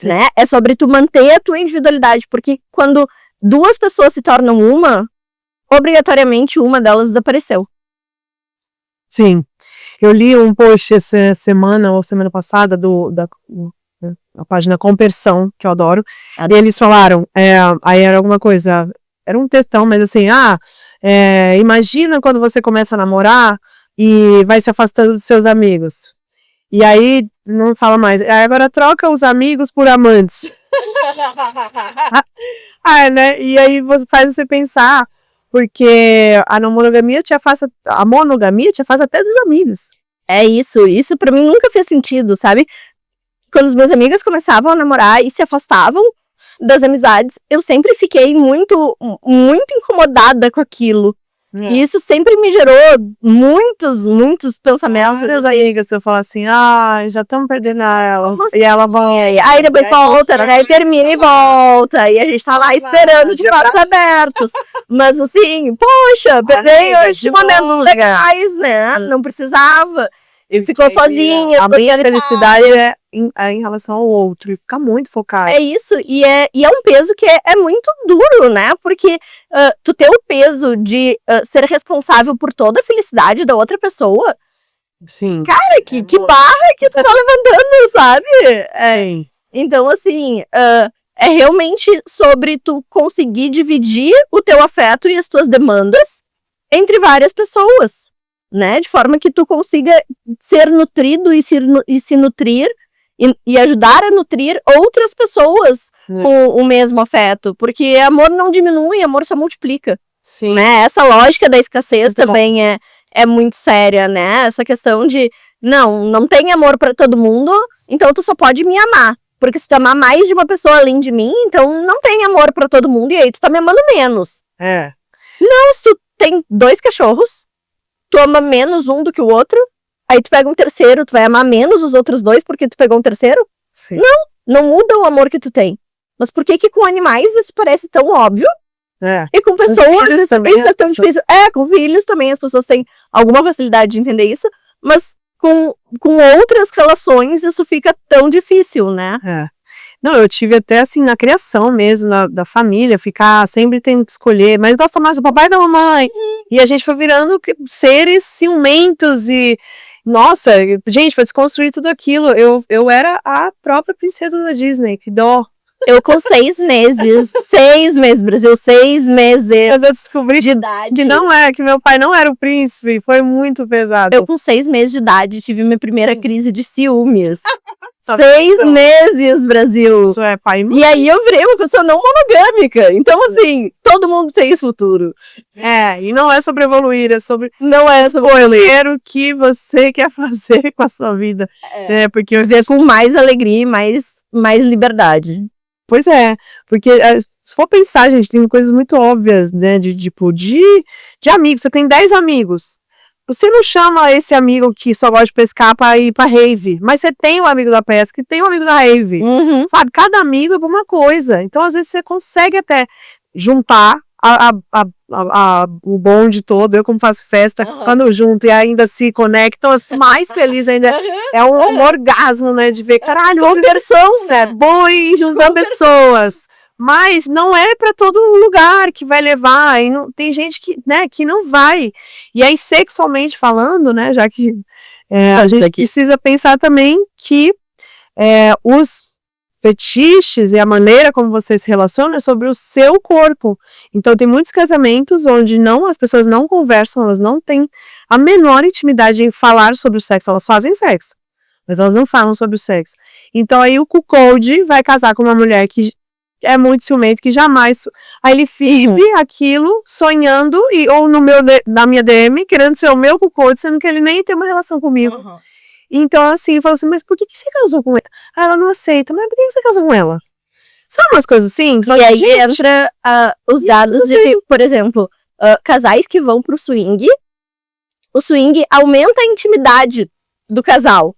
né? É sobre tu manter a tua individualidade, porque quando duas pessoas se tornam uma, obrigatoriamente uma delas desapareceu. Sim. Eu li um post essa semana ou semana passada da página Compersão, que eu adoro. E eles falaram, aí era alguma coisa, era um textão, mas assim, imagina quando você começa a namorar e vai se afastando dos seus amigos. E aí, não fala mais, agora troca os amigos por amantes. Né? E aí faz você pensar, porque a monogamia te afasta até dos amigos. É isso pra mim nunca fez sentido, sabe? Quando os meus amigas começavam a namorar e se afastavam das amizades, eu sempre fiquei muito, muito incomodada com aquilo. E isso sempre me gerou muitos pensamentos. Meus amigas, eu falo assim, já estamos perdendo ela. Nossa. E ela vai. Aí depois volta, né? Termina e volta. E a gente tá lá esperando de braços abertos. Mas assim, poxa, perdei os momentos legais, né? Não precisava. E ficou sozinha. A minha felicidade é em relação ao outro. E ficar muito focada. É isso. E é um peso que é muito duro, né? Porque tu ter o peso de ser responsável por toda a felicidade da outra pessoa. Sim. Cara, que barra que tu tá levantando, sabe? Sim. Então, assim, é realmente sobre tu conseguir dividir o teu afeto e as tuas demandas entre várias pessoas, né? De forma que tu consiga ser nutrido e se nutrir e ajudar a nutrir outras pessoas com o mesmo afeto. Porque amor não diminui, amor só multiplica. Sim. Né? Essa lógica da escassez também é muito séria, né? Essa questão de, não tem amor pra todo mundo, então tu só pode me amar. Porque se tu amar mais de uma pessoa além de mim, então não tem amor pra todo mundo, e aí tu tá me amando menos. Não, se tu tem 2 cachorros, tu ama menos um do que o outro, aí tu pega um terceiro, tu vai amar menos os outros 2 porque tu pegou um terceiro? Sim. Não muda o amor que tu tem. Mas por que com animais isso parece tão óbvio? E com pessoas isso é tão difícil. Com filhos também as pessoas têm alguma facilidade de entender isso, mas com outras relações isso fica tão difícil, né? Não, eu tive até assim, na criação mesmo, da família, ficar sempre tendo que escolher, mas gosta mais do papai e da mamãe. E a gente foi virando seres ciumentos e, nossa, gente, pra desconstruir tudo aquilo, eu era a própria princesa da Disney, que dó. Eu com 6 meses, 6 meses, Brasil, 6 meses. Mas eu descobri de idade. Que meu pai não era o príncipe, foi muito pesado. Eu com 6 meses de idade tive minha primeira crise de ciúmes. 6 meses, Brasil. Isso é pai e mãe. E aí eu virei uma pessoa não monogâmica. Então, assim, todo mundo tem esse futuro. E não é sobre evoluir, é sobre escolher o que você quer fazer com a sua vida. Porque eu viver com mais alegria e mais liberdade. Pois é, porque se for pensar, gente, tem coisas muito óbvias, né, de amigos, você tem 10 amigos, você não chama esse amigo que só gosta de pescar pra ir pra rave, mas você tem um amigo da pesca e tem um amigo da rave, sabe, cada amigo é pra uma coisa, então às vezes você consegue até juntar o bonde todo. Eu, como faço festa, quando eu junto e ainda se conectam, mais feliz ainda. É um orgasmo, né? De ver, caralho, conversão, né? Boi juntar pessoas. Mas não é para todo lugar que vai levar. E não, tem gente que, né, que não vai. E aí, sexualmente falando, né? Já que a gente precisa pensar também que os fetiches e a maneira como você se relaciona é sobre o seu corpo. Então tem muitos casamentos onde as pessoas não conversam, elas não têm a menor intimidade em falar sobre o sexo, elas fazem sexo, mas elas não falam sobre o sexo. Então aí o cuckold vai casar com uma mulher que é muito ciumento, que jamais... Aí ele vive aquilo, sonhando, ou na minha DM, querendo ser o meu cuckold, sendo que ele nem tem uma relação comigo. Então assim, fala assim, mas por que você casou com ela? Ah, ela não aceita, mas por que você casou com ela? Sabe umas coisas assim? E aí entra os dados de que, por exemplo, casais que vão pro swing, o swing aumenta a intimidade do casal.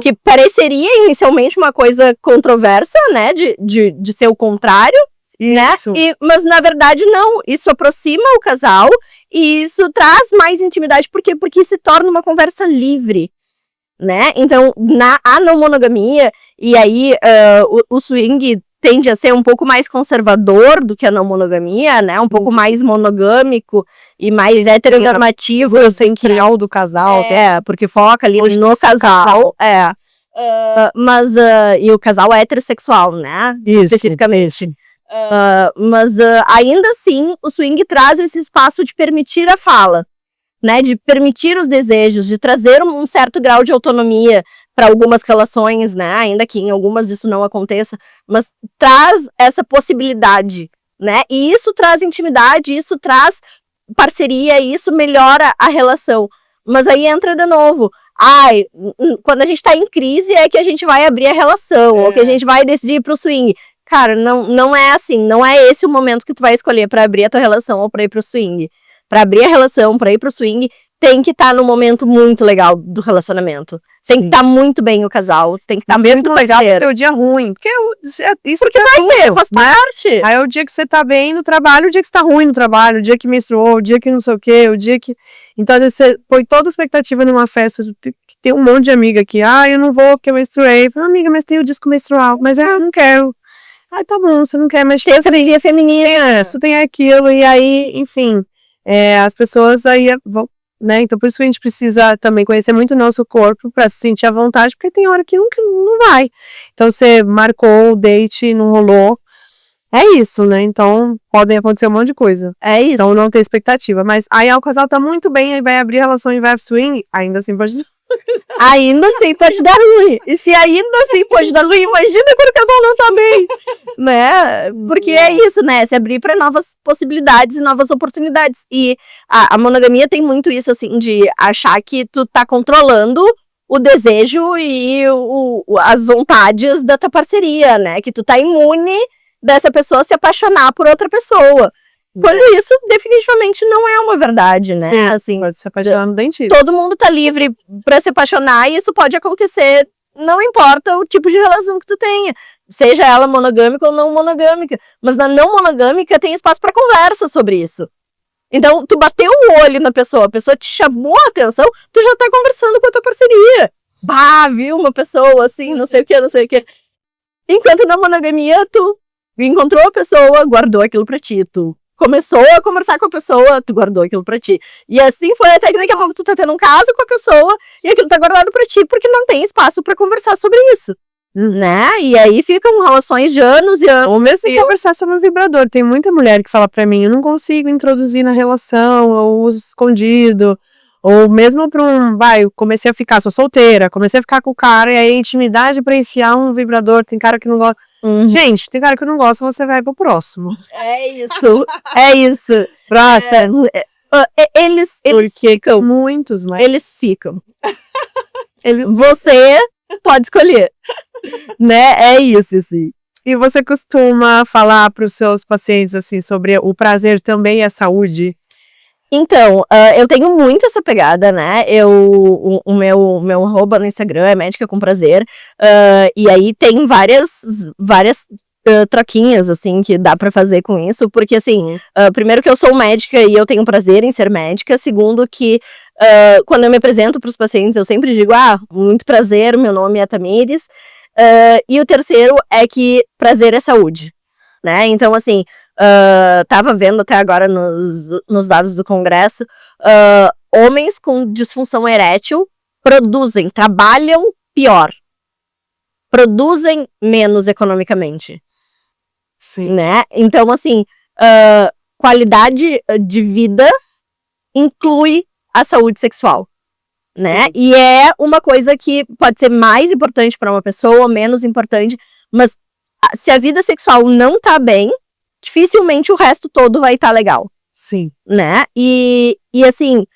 Que pareceria inicialmente uma coisa controversa, né? De ser o contrário, isso. né? Mas na verdade não. Isso aproxima o casal e isso traz mais intimidade. Por quê? Porque se torna uma conversa livre, né? Então, a não monogamia, e aí o swing tende a ser um pouco mais conservador do que a não monogamia, né? Um pouco mais monogâmico e mais heteronormativo. Central do casal. Porque foca ali no casal. Mas, e o casal heterossexual, né? Isso, especificamente. Mas ainda assim, o swing traz esse espaço de permitir a fala, né? De permitir os desejos, de trazer um certo grau de autonomia para algumas relações, né? Ainda que em algumas isso não aconteça, mas traz essa possibilidade, né? E isso traz intimidade, isso traz parceria, isso melhora a relação. Mas aí entra de novo. Quando a gente tá em crise é que a gente vai abrir a relação, ou que a gente vai decidir ir pro swing. Cara, não é assim, não é esse o momento que tu vai escolher para abrir a tua relação ou para ir pro swing. Para abrir a relação, para ir pro swing, tem que estar num momento muito legal do relacionamento. Tem que estar muito bem o casal, tem que estar muito legal pro teu dia ruim. Porque vai ter, faz parte. Aí é o dia que você tá bem no trabalho, o dia que você tá ruim no trabalho, o dia que menstruou, o dia que não sei o quê, o dia que... Então, às vezes, você põe toda a expectativa numa festa, tem um monte de amiga aqui, eu não vou porque eu menstruei. Eu falo, amiga, mas tem o disco menstrual. Mas eu não quero. Tá bom, você não quer, mas... Tem a freguesia feminina. Você tem aquilo, e aí, enfim... as pessoas aí vão, né? Então por isso que a gente precisa também conhecer muito o nosso corpo para se sentir à vontade, porque tem hora que não vai. Então você marcou o date, não rolou. É isso, né? Então podem acontecer um monte de coisa. É isso. Então não tem expectativa. Mas aí o casal tá muito bem, aí vai abrir a relação e vai pro swing, ainda assim pode... Ainda assim pode dar ruim. E se ainda assim pode dar ruim, imagina quando o casal não tá bem, né? Porque é isso, né? Se abrir para novas possibilidades e novas oportunidades. E a monogamia tem muito isso, assim, de achar que tu tá controlando o desejo e as vontades da tua parceria, né? Que tu tá imune dessa pessoa se apaixonar por outra pessoa. Quando isso definitivamente não é uma verdade, né? Sim, assim, pode se apaixonar no dentista. Todo mundo tá livre pra se apaixonar e isso pode acontecer, não importa o tipo de relação que tu tenha, seja ela monogâmica ou não monogâmica. Mas na não monogâmica tem espaço pra conversa sobre isso. Então, tu bateu o olho na pessoa, a pessoa te chamou a atenção, tu já tá conversando com a tua parceria. Viu uma pessoa assim, não sei o que, não sei o que. Enquanto na monogamia, tu encontrou a pessoa, guardou aquilo pra ti, tu começou a conversar com a pessoa, tu guardou aquilo pra ti. E assim foi até que daqui a pouco tu tá tendo um caso com a pessoa e aquilo tá guardado pra ti porque não tem espaço pra conversar sobre isso. Né? E aí ficam relações de anos e anos. Ou mesmo conversar sobre o vibrador. Tem muita mulher que fala pra mim, eu não consigo introduzir na relação, eu uso escondido. Ou mesmo eu comecei a ficar, sou solteira, comecei a ficar com o cara, e aí a intimidade pra enfiar um vibrador, tem cara que não gosta. Gente, tem cara que não gosta, você vai pro próximo. É isso, é isso. Próximo. Eles Porque ficam muitos, mas... Eles ficam. Você pode escolher. Né? É isso, assim. E você costuma falar pros seus pacientes, assim, sobre o prazer também é saúde? Então, eu tenho muito essa pegada, né? O meu arroba no Instagram é Médica com Prazer. E aí tem várias troquinhas, assim, que dá pra fazer com isso. Porque, assim, primeiro que eu sou médica e eu tenho prazer em ser médica. Segundo que, quando eu me apresento pros pacientes, eu sempre digo, muito prazer, meu nome é Tamires. E o terceiro é que prazer é saúde, né? Então, assim... tava vendo até agora nos dados do Congresso, homens com disfunção erétil trabalham pior, produzem menos economicamente. Sim. Né? Então, assim, qualidade de vida inclui a saúde sexual. né? Sim. E é uma coisa que pode ser mais importante para uma pessoa, menos importante, mas se a vida sexual não tá bem, dificilmente o resto todo vai estar legal. Sim. Né? E assim,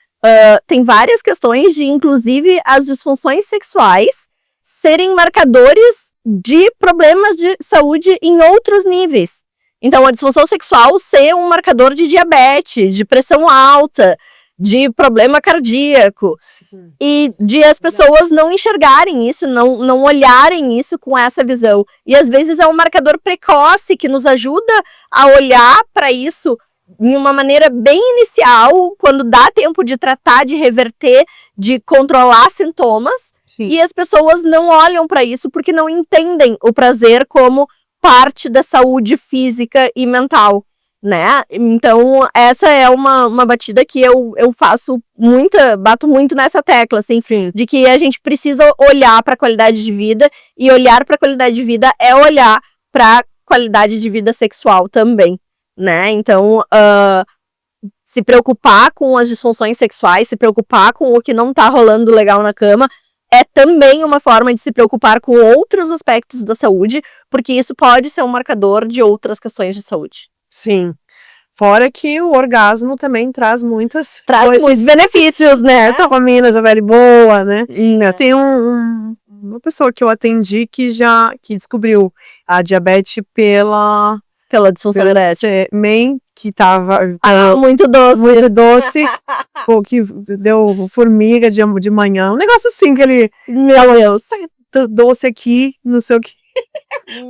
tem várias questões de, inclusive, as disfunções sexuais serem marcadores de problemas de saúde em outros níveis. Então, a disfunção sexual ser um marcador de diabetes, de pressão alta, de problema cardíaco. Sim. E de as pessoas não enxergarem isso, não olharem isso com essa visão. E às vezes é um marcador precoce que nos ajuda a olhar para isso em uma maneira bem inicial, quando dá tempo de tratar, de reverter, de controlar sintomas. Sim. E as pessoas não olham para isso porque não entendem o prazer como parte da saúde física e mental, né? Então, essa é uma batida que eu bato muito nessa tecla, assim, sim, de que a gente precisa olhar para a qualidade de vida, e olhar para a qualidade de vida é olhar para a qualidade de vida sexual também, né? Então, se preocupar com as disfunções sexuais, se preocupar com o que não tá rolando legal na cama, é também uma forma de se preocupar com outros aspectos da saúde, porque isso pode ser um marcador de outras questões de saúde. Sim. Fora que o orgasmo também traz muitos benefícios, né? Vitaminas, a pele boa, né? Tem uma pessoa que eu atendi que descobriu a diabetes pela disfunção erétil. Que tava muito doce. Muito doce. Que deu formiga de manhã. Um negócio assim que ele... Meu Deus. Doce aqui, não sei o que.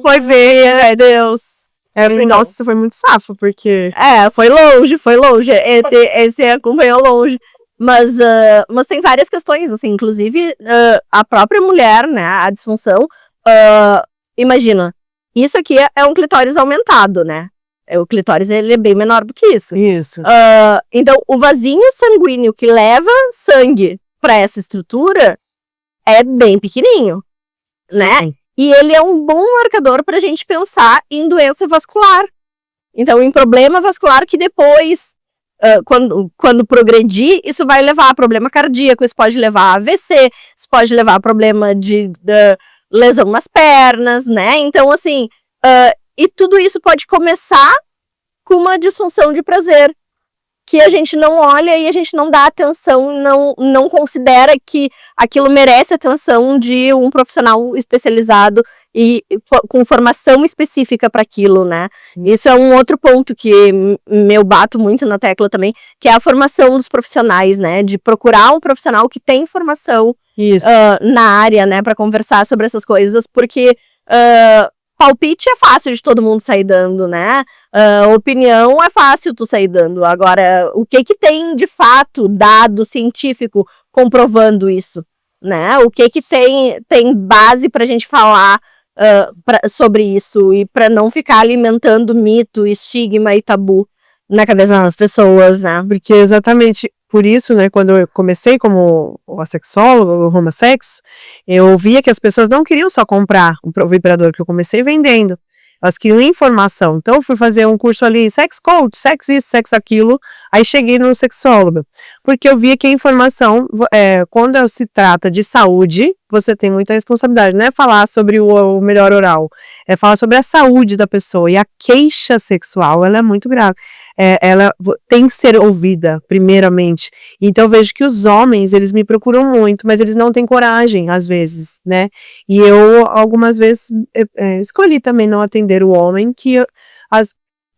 Foi ver, Deus. Eu falei, nossa, isso foi muito safo, porque... foi longe. Esse acompanhou longe. Mas tem várias questões, assim, inclusive a própria mulher, né, a disfunção. Imagina, isso aqui é um clitóris aumentado, né? O clitóris, ele é bem menor do que isso. Isso. Então, o vasinho sanguíneo que leva sangue para essa estrutura é bem pequenininho, sim, né? E ele é um bom marcador para a gente pensar em doença vascular. Então, em problema vascular que depois, quando progredir, isso vai levar a problema cardíaco, isso pode levar a AVC, isso pode levar a problema de lesão nas pernas, né? Então, assim, e tudo isso pode começar com uma disfunção de prazer, que a gente não olha e a gente não dá atenção, não considera que aquilo merece atenção de um profissional especializado e com formação específica para aquilo, né? Isso é um outro ponto que eu bato muito na tecla também, que é a formação dos profissionais, né? De procurar um profissional que tem formação na área, né? Para conversar sobre essas coisas, porque... palpite é fácil de todo mundo sair dando, né? Opinião é fácil tu sair dando. Agora, o que tem de fato dado científico comprovando isso, né? O que tem base pra gente falar sobre isso e pra não ficar alimentando mito, estigma e tabu na cabeça das pessoas, né? Porque exatamente por isso, né, quando eu comecei como sexóloga, o Homosex, eu via que as pessoas não queriam só comprar o vibrador, que eu comecei vendendo. Elas queriam informação. Então, eu fui fazer um curso ali, sex coach, sex isso, sex aquilo. Aí, cheguei no sexólogo. Porque eu via que a informação, quando se trata de saúde, você tem muita responsabilidade. Não é falar sobre o melhor oral. É falar sobre a saúde da pessoa. E a queixa sexual, ela é muito grave. Ela tem que ser ouvida, primeiramente. Então, eu vejo que os homens, eles me procuram muito, mas eles não têm coragem, às vezes, né? E eu, algumas vezes, escolhi também não atender o homem que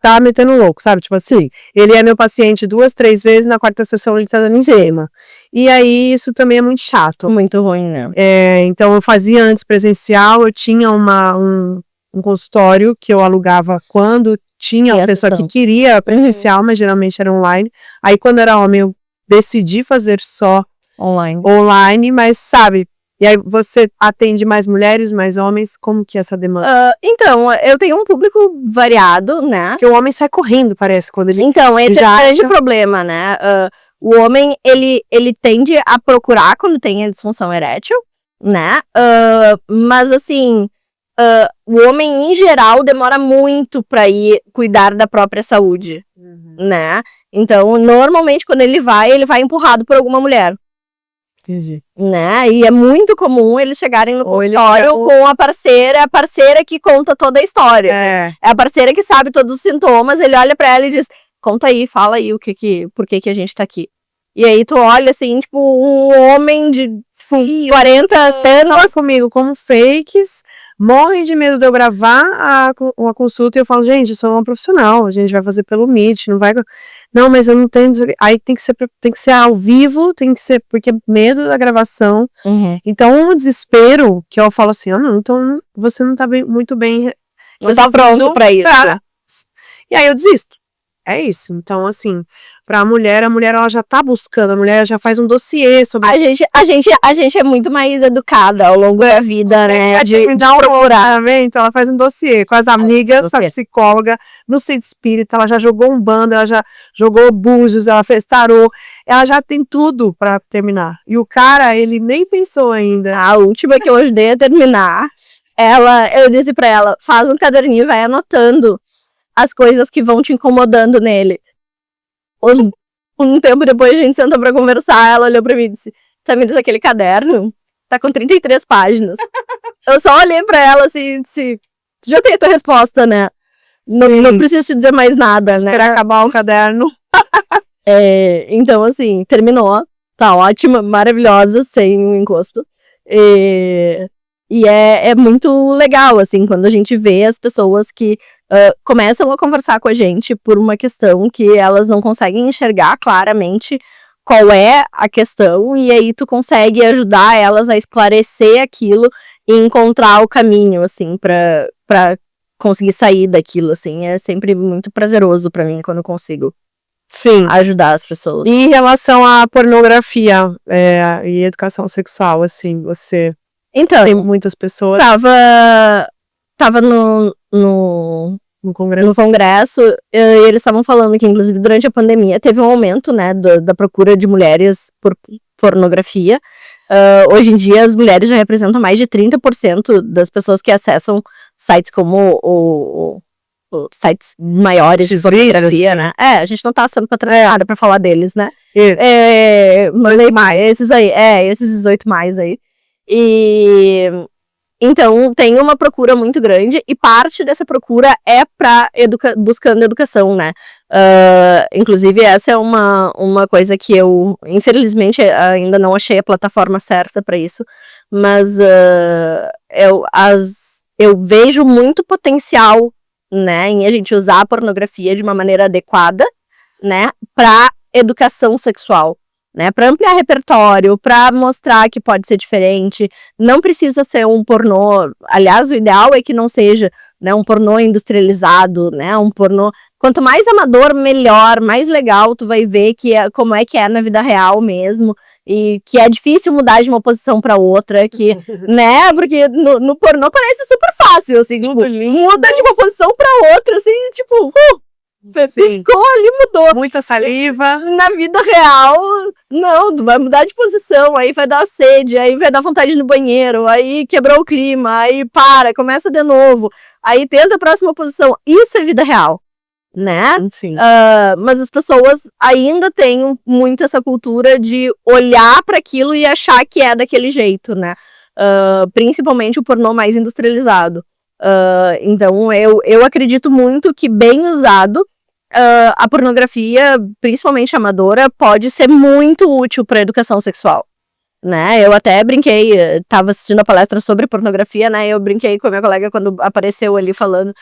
tá metendo louco, sabe? Tipo assim, ele é meu paciente 2, 3 vezes, na quarta sessão ele tá dando eczema. E aí, isso também é muito chato. Muito ruim, né? Então, eu fazia antes presencial, eu tinha um consultório que eu alugava quando tinha a pessoa que queria presencial, mas geralmente era online. Aí, quando era homem, eu decidi fazer só online, mas sabe... E aí você atende mais mulheres, mais homens? Como que é essa demanda? Então, eu tenho um público variado, né? Porque o homem sai correndo, parece, quando ele... Então, esse é o grande problema, né? O homem, ele tende a procurar quando tem a disfunção erétil, né? Mas, assim, o homem, em geral, demora muito pra ir cuidar da própria saúde, né? Então, normalmente, quando ele vai empurrado por alguma mulher. Entendi. Né? E é muito comum eles chegarem no Ou ele consultório quer- com a parceira que conta toda a história. É, É a parceira que sabe todos os sintomas, ele olha pra ela e diz, conta aí, fala aí por que a gente tá aqui. E aí tu olha assim, tipo, um homem de 40 anos, fala comigo como fakes, morrem de medo de eu gravar uma consulta e eu falo, gente, eu sou uma profissional, a gente vai fazer pelo Meet, não vai... Não, mas eu não tenho... Aí tem que ser ao vivo, tem que ser... Porque medo da gravação. Então, o desespero, que eu falo assim, não, então você não tá muito bem... Não tá pronto pra isso. E aí eu desisto. É isso. Então, assim, pra mulher, a mulher ela já tá buscando, a mulher já faz um dossiê sobre... A gente é muito mais educada ao longo da vida, né? De procurar. Então, ela faz um dossiê com as amigas, com a psicóloga, no centro espírita, ela já jogou Umbanda, ela já jogou búzios, ela fez tarô, ela já tem tudo pra terminar. E o cara, ele nem pensou ainda. A última que eu ajudei a terminar, eu disse pra ela, faz um caderninho e vai anotando as coisas que vão te incomodando nele. Um tempo depois a gente sentou pra conversar, ela olhou pra mim e disse, tá me dando aquele caderno? Tá com 33 páginas. Eu só olhei pra ela assim, disse, tu já tem a tua resposta, né? Não preciso te dizer mais nada, né? Esperar acabar o caderno. Então, assim, terminou. Tá ótima, maravilhosa, sem um encosto. E é muito legal, assim, quando a gente vê as pessoas que começam a conversar com a gente por uma questão que elas não conseguem enxergar claramente qual é a questão, e aí tu consegue ajudar elas a esclarecer aquilo e encontrar o caminho, assim, pra conseguir sair daquilo, assim. É sempre muito prazeroso pra mim quando eu consigo ajudar as pessoas. E em relação à pornografia e educação sexual, assim, você... Então, tem muitas pessoas... Tava no congresso, e eles estavam falando que, inclusive, durante a pandemia, teve um aumento, né, da procura de mulheres por pornografia. Hoje em dia, as mulheres já representam mais de 30% das pessoas que acessam sites como sites maiores de pornografia, né? A gente não tá sendo patrocinada pra falar deles, né? Mandei mais, esses 18 mais aí. Então, tem uma procura muito grande, e parte dessa procura é para buscando educação, né? Inclusive, essa é uma coisa que eu, infelizmente, ainda não achei a plataforma certa para isso, mas eu vejo muito potencial, né, em a gente usar a pornografia de uma maneira adequada, né, para educação sexual. Né, para ampliar repertório, para mostrar que pode ser diferente, não precisa ser um pornô, aliás, o ideal é que não seja, né, um pornô industrializado, né, um pornô, quanto mais amador, melhor, mais legal tu vai ver como é que é na vida real mesmo, e que é difícil mudar de uma posição para outra, que, né, porque no pornô parece super fácil, assim, tipo, muda de uma posição para outra, assim, tipo, piscou ali, mudou. Muita saliva. Na vida real, não, tu vai mudar de posição, aí vai dar sede, aí vai dar vontade no banheiro, aí quebrou o clima, aí começa de novo, aí tenta a próxima posição. Isso é vida real, né? Sim. Mas as pessoas ainda têm muito essa cultura de olhar para aquilo e achar que é daquele jeito, né? Principalmente o pornô mais industrializado. Então, eu acredito muito que, bem usado, a pornografia, principalmente amadora, pode ser muito útil para a educação sexual, né? Eu até brinquei, tava assistindo a palestra sobre pornografia, né? Eu brinquei com a minha colega quando apareceu ali falando,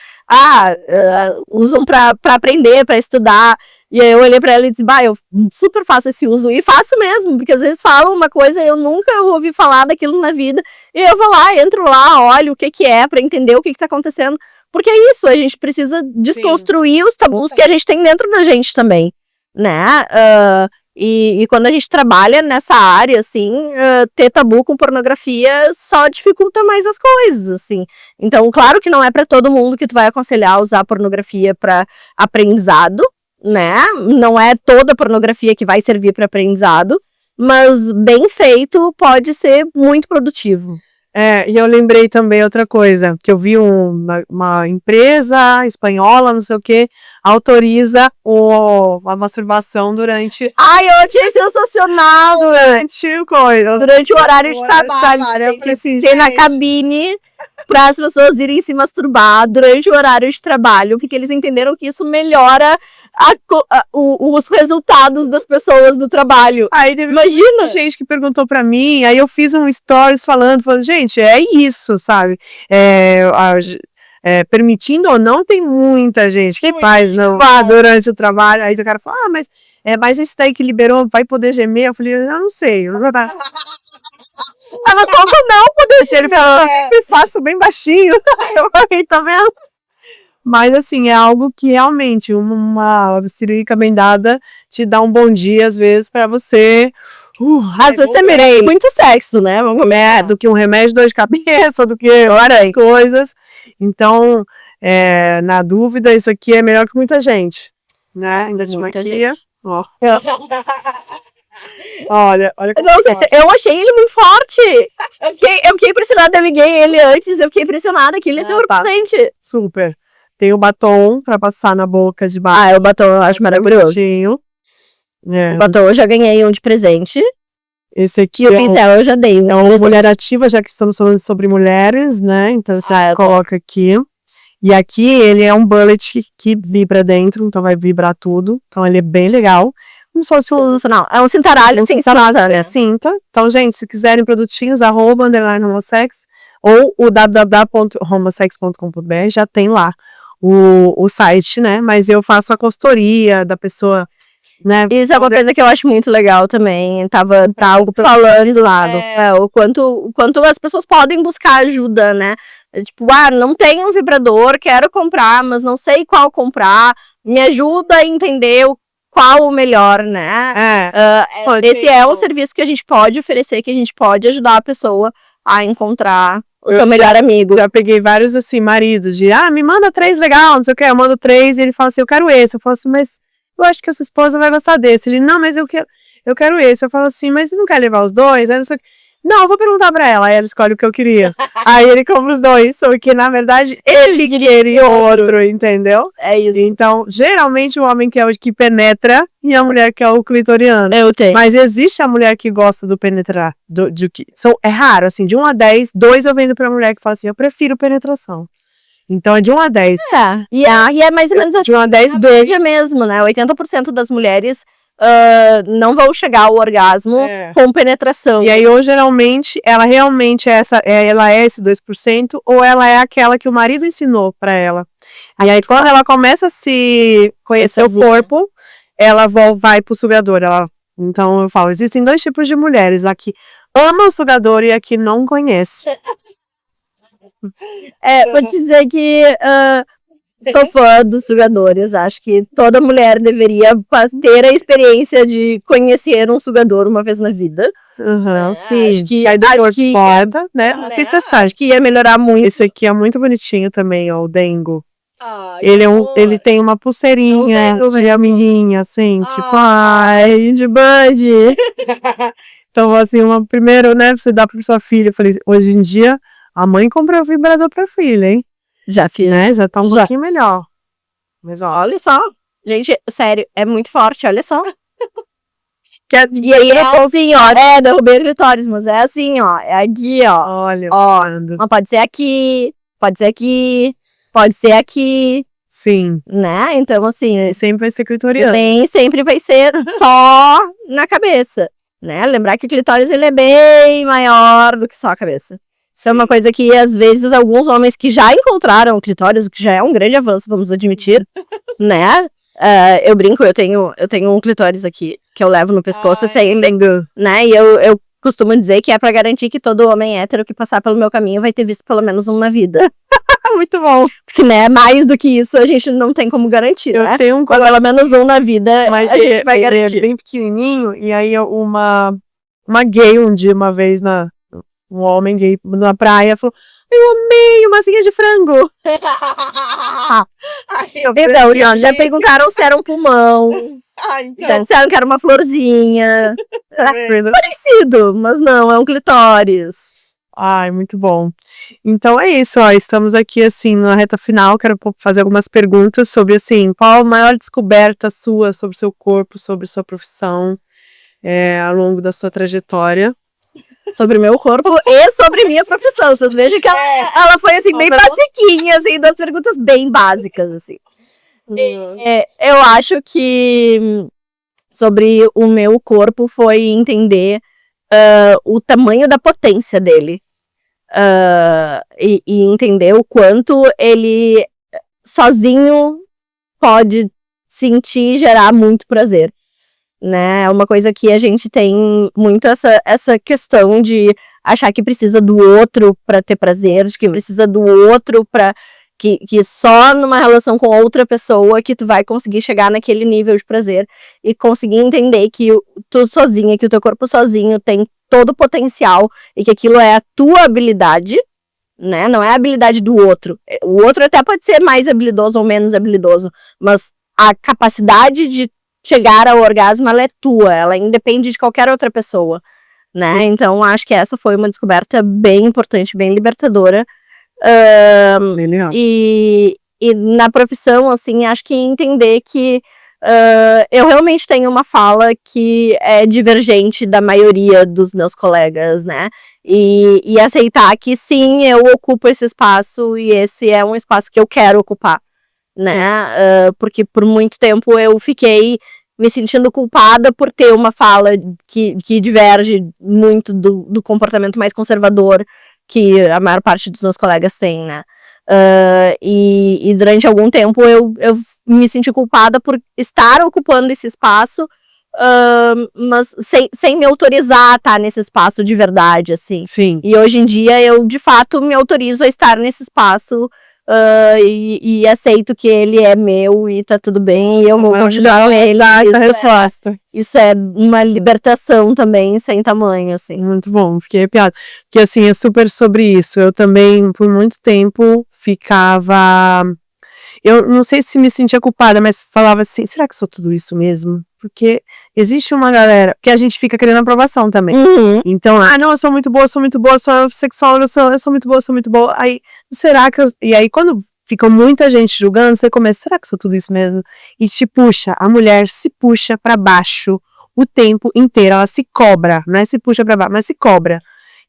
usam para aprender, para estudar. E aí eu olhei para ela e disse, eu super faço esse uso, e faço mesmo, porque às vezes falam uma coisa e eu nunca ouvi falar daquilo na vida, e eu vou lá, entro lá, olho o que é, para entender o que tá acontecendo. Porque é isso, a gente precisa desconstruir os tabus que a gente tem dentro da gente também, né? E quando a gente trabalha nessa área, assim, ter tabu com pornografia só dificulta mais as coisas, assim. Então, claro que não é para todo mundo que tu vai aconselhar a usar pornografia para aprendizado, né? Não é toda pornografia que vai servir para aprendizado, mas bem feito pode ser muito produtivo. E eu lembrei também outra coisa, que eu vi uma empresa espanhola, não sei o que, autoriza a masturbação durante Ai, eu achei sensacional! durante o horário de trabalho. Eu falei assim, Tem na gente, cabine para as pessoas irem se masturbar durante o horário de trabalho, porque eles entenderam que isso melhora os resultados das pessoas do trabalho. aí teve Imagina! gente que perguntou pra mim, aí eu fiz um stories falando, gente, é isso, sabe? Permitindo ou não, tem muita gente que faz durante o trabalho. Aí o cara fala, mas esse daí que liberou vai poder gemer? Eu falei, eu não sei. Ela, como não poder gemer? Ele falou, eu faço bem baixinho. Eu falei, tá vendo? Mas assim, é algo que realmente uma cirúrgica bem dada te dá um bom dia, às vezes, pra você. Às vezes você merece muito sexo, né? Vamos comer. Do que um remédio de dor de cabeça, do que várias coisas. Então, na dúvida, isso aqui é melhor que muita gente. Né? Ainda te maquia. Ó. Olha Não sei se eu achei ele muito forte. Eu fiquei impressionada, eu liguei ele antes, eu fiquei impressionada que ele é surpreendente. Super. Tem o batom pra passar na boca de baixo. O batom eu acho maravilhoso. O batom eu já ganhei um de presente. Esse aqui o pincel eu já dei. É uma mulher ativa, já que estamos falando sobre mulheres, né? Então você coloca aqui. E aqui ele é um bullet que vibra dentro, então vai vibrar tudo. Então ele é bem legal. Como se fosse é um cintaralho. Cinta. Então, gente, se quiserem produtinhos, @homosex ou o www.homosex.com.br, já tem lá o site, né? Mas eu faço a consultoria da pessoa, né? Isso é uma coisa que eu acho muito legal também. Tá algo falando lá. O quanto as pessoas podem buscar ajuda, né? Tipo, não tenho um vibrador, quero comprar, mas não sei qual comprar. Me ajuda a entender qual o melhor, né? Esse é um serviço que a gente pode oferecer, que a gente pode ajudar a pessoa a encontrar o seu melhor amigo. Já peguei vários, assim, maridos de, me manda 3 legal, não sei o que, eu mando 3 e ele fala assim, eu quero esse. Eu falo assim, mas eu acho que a sua esposa vai gostar desse. Ele, não, mas eu quero esse. Eu falo assim, mas você não quer levar os 2? Aí não, eu vou perguntar pra ela. Aí ela escolhe o que eu queria. Aí ele compra os 2, só que na verdade ele queria outro, entendeu? É isso. Então, geralmente o homem quer o que penetra e a mulher quer o clitoriano. Eu tenho. Mas existe a mulher que gosta do penetrar. É raro, assim, de 1 a 10, 2 eu vendo pra mulher que fala assim, eu prefiro penetração. Então é de 1 a 10. E é mais ou menos assim. De 1 a 10, beijo mesmo, né? 80% das mulheres não vão chegar ao orgasmo com penetração. E aí, ou geralmente, ela realmente ela é esse 2%, ou ela é aquela que o marido ensinou pra ela. E aí, quando ela começa a se conhecer o corpo, ela vai pro sugador. Então, eu falo, existem 2 tipos de mulheres. A que ama o sugador e a que não conhece. Vou te dizer que sou fã dos sugadores. Acho que toda mulher deveria ter a experiência de conhecer um sugador uma vez na vida. Sim. Acho que foda, né? Não sei se você sabe. Acho que ia melhorar muito. Esse aqui é muito bonitinho também, ó, o Dengo. Ele tem uma pulseirinha de amiguinha, assim, de bud. Então, assim, primeiro, né, você dá pra sua filha. Eu falei, hoje em dia, a mãe comprou o vibrador pra filha, hein? Já fiz. Né? Já tá um pouquinho melhor. Mas, olha só. Gente, sério, é muito forte, olha só. E aí é assim, ó. Derrubei o clitóris, mas é assim, ó. É aqui, ó. Olha, mas pode ser aqui, pode ser aqui, pode ser aqui. Sim. Né? Então, assim. Sempre vai ser clitoriano. Nem sempre vai ser só na cabeça. Né? Lembrar que o clitóris ele é bem maior do que só a cabeça. Isso é uma coisa que, às vezes, alguns homens que já encontraram o clitóris, o que já é um grande avanço, vamos admitir, né? Eu brinco, eu tenho um clitóris aqui, que eu levo no pescoço sempre, né? E eu costumo dizer que é pra garantir que todo homem hétero que passar pelo meu caminho vai ter visto pelo menos um na vida. Muito bom. Porque, né, mais do que isso, a gente não tem como garantir, né? Eu tenho pelo menos um na vida, mas a gente vai garantir. Ele é bem pequenininho, e aí uma gay uma vez um homem gay na praia falou, eu amei uma asinha de frango. Então, já perguntaram se era um pulmão. Então. Já disseram que era uma florzinha. Parecido, mas não, é um clitóris. Ai, muito bom. Então é isso, ó, estamos aqui, assim, na reta final, quero fazer algumas perguntas sobre, assim, qual a maior descoberta sua sobre o seu corpo, sobre sua profissão, ao longo da sua trajetória? Sobre o meu corpo e sobre minha profissão. Vocês vejam que ela foi, assim, bem basiquinha, assim, das perguntas bem básicas, assim. Eu acho que sobre o meu corpo foi entender o tamanho da potência dele. E entender o quanto ele sozinho pode sentir e gerar muito prazer, né? É uma coisa que a gente tem muito essa questão de achar que precisa do outro para ter prazer, de que precisa do outro para que só numa relação com outra pessoa que tu vai conseguir chegar naquele nível de prazer e conseguir entender que tu sozinha, que o teu corpo sozinho tem todo o potencial e que aquilo é a tua habilidade, né? Não é a habilidade do outro. O outro até pode ser mais habilidoso ou menos habilidoso, mas a capacidade de chegar ao orgasmo, ela é tua, ela independe de qualquer outra pessoa, né? Então, acho que essa foi uma descoberta bem importante, bem libertadora. E na profissão, assim, acho que entender que eu realmente tenho uma fala que é divergente da maioria dos meus colegas, né? E aceitar que sim, eu ocupo esse espaço e esse é um espaço que eu quero ocupar, né? Porque por muito tempo eu fiquei me sentindo culpada por ter uma fala que diverge muito do comportamento mais conservador que a maior parte dos meus colegas tem, né? E durante algum tempo eu me senti culpada por estar ocupando esse espaço, mas sem me autorizar a estar nesse espaço de verdade, assim. Sim. E hoje em dia eu, de fato, me autorizo a estar nesse espaço e aceito que ele é meu e tá tudo bem, e eu vou continuar com ele. Essa resposta. Isso é uma libertação também, sem tamanho, assim. Muito bom, fiquei arrepiada. Porque, assim, é super sobre isso. Eu também, por muito tempo, ficava... Eu não sei se me sentia culpada, mas falava assim, será que sou tudo isso mesmo? Porque existe uma galera... Porque a gente fica querendo aprovação também. Uhum. Então, não, eu sou muito boa, sou sexual, eu sou muito boa. Aí, será que eu... E aí, quando fica muita gente julgando, você começa, será que sou tudo isso mesmo? E te puxa, a mulher se puxa pra baixo o tempo inteiro, ela se cobra, não é se puxa pra baixo, mas se cobra.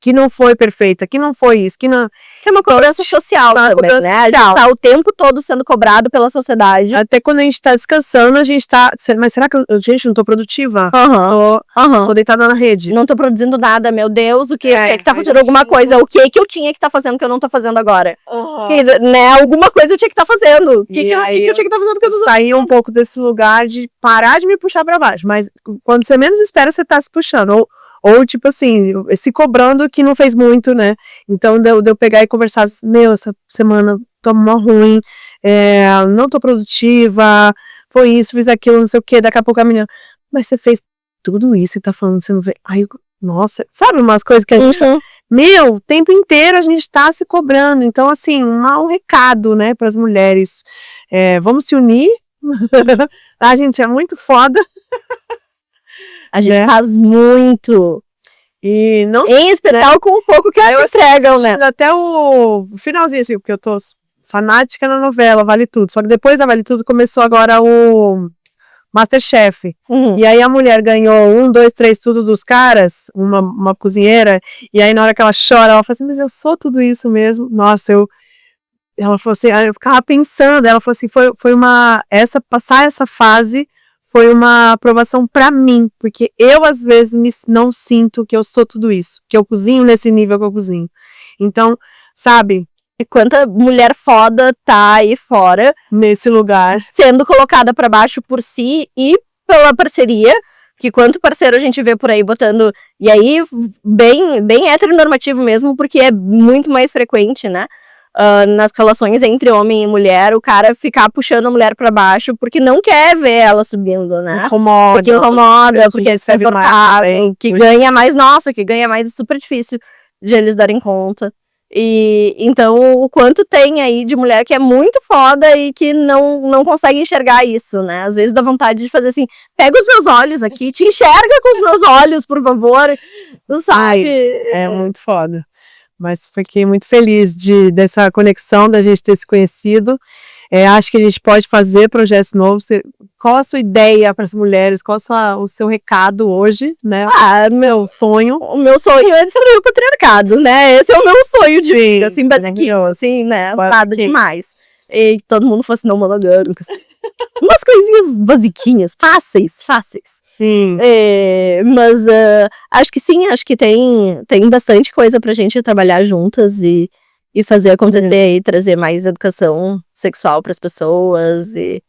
Que não foi perfeita, que não foi isso, que não... Que é uma cobrança social também, né? A gente tá o tempo todo sendo cobrado pela sociedade. Até quando a gente tá descansando, a gente tá... Mas será que gente, não tô produtiva? Tô deitada na rede. Não tô produzindo nada, meu Deus, o que é que tá fazendo alguma coisa? O que eu tinha que tá fazendo que eu não tô fazendo agora? Que, né, alguma coisa eu tinha que tá fazendo. O que eu tinha que tá fazendo que eu não tô... Sair um pouco desse lugar de parar de me puxar pra baixo, mas quando você menos espera, você tá se puxando, ou tipo assim, se cobrando que não fez muito, né? Então, de eu pegar e conversar, meu, essa semana tô mó ruim, não tô produtiva, foi isso, fiz aquilo, não sei o quê, daqui a pouco a menina, mas você fez tudo isso e tá falando, você não vê, ai, nossa, sabe umas coisas que a gente fala, meu, o tempo inteiro a gente tá se cobrando, então assim, um recado, né, pras mulheres, vamos se unir, a gente é muito foda. A gente faz muito. E não, em especial, né, com um pouco que elas entregam, né? Até o finalzinho, assim, porque eu tô fanática na novela Vale Tudo. Só que depois da Vale Tudo começou agora o Masterchef. E aí a mulher ganhou 1, 2, 3, tudo dos caras, uma cozinheira. E aí na hora que ela chora, ela fala assim, mas eu sou tudo isso mesmo. Nossa, ela falou assim, eu ficava pensando, ela falou assim, passar essa fase foi uma aprovação pra mim, porque eu às vezes não sinto que eu sou tudo isso, que eu cozinho nesse nível que eu cozinho. Então, sabe? E quanta mulher foda tá aí fora, nesse lugar, sendo colocada pra baixo por si e pela parceria, que quanto parceiro a gente vê por aí botando, e aí bem heteronormativo mesmo, porque é muito mais frequente, né? Nas relações entre homem e mulher, o cara ficar puxando a mulher pra baixo porque não quer ver ela subindo, né? Porque incomoda, porque é desconfortável, que ganha mais, que ganha mais, é super difícil de eles darem conta. E então, o quanto tem aí de mulher que é muito foda e que não consegue enxergar isso, né? Às vezes dá vontade de fazer assim, pega os meus olhos aqui, te enxerga com os meus olhos, por favor, sabe? É muito foda. Mas fiquei muito feliz dessa conexão, da gente ter se conhecido. Acho que a gente pode fazer projetos novos. Qual a sua ideia para as mulheres? Qual o seu recado hoje, né? Meu sonho. O meu sonho é destruir o patriarcado, né? Esse é o meu sonho de vida, assim, basiquinho, assim, né? Nada demais. E que todo mundo fosse não monogâmico, assim. Umas coisinhas basiquinhas, fáceis. Sim. Mas acho que sim, acho que tem bastante coisa pra gente trabalhar juntas e fazer acontecer e trazer mais educação sexual pras pessoas e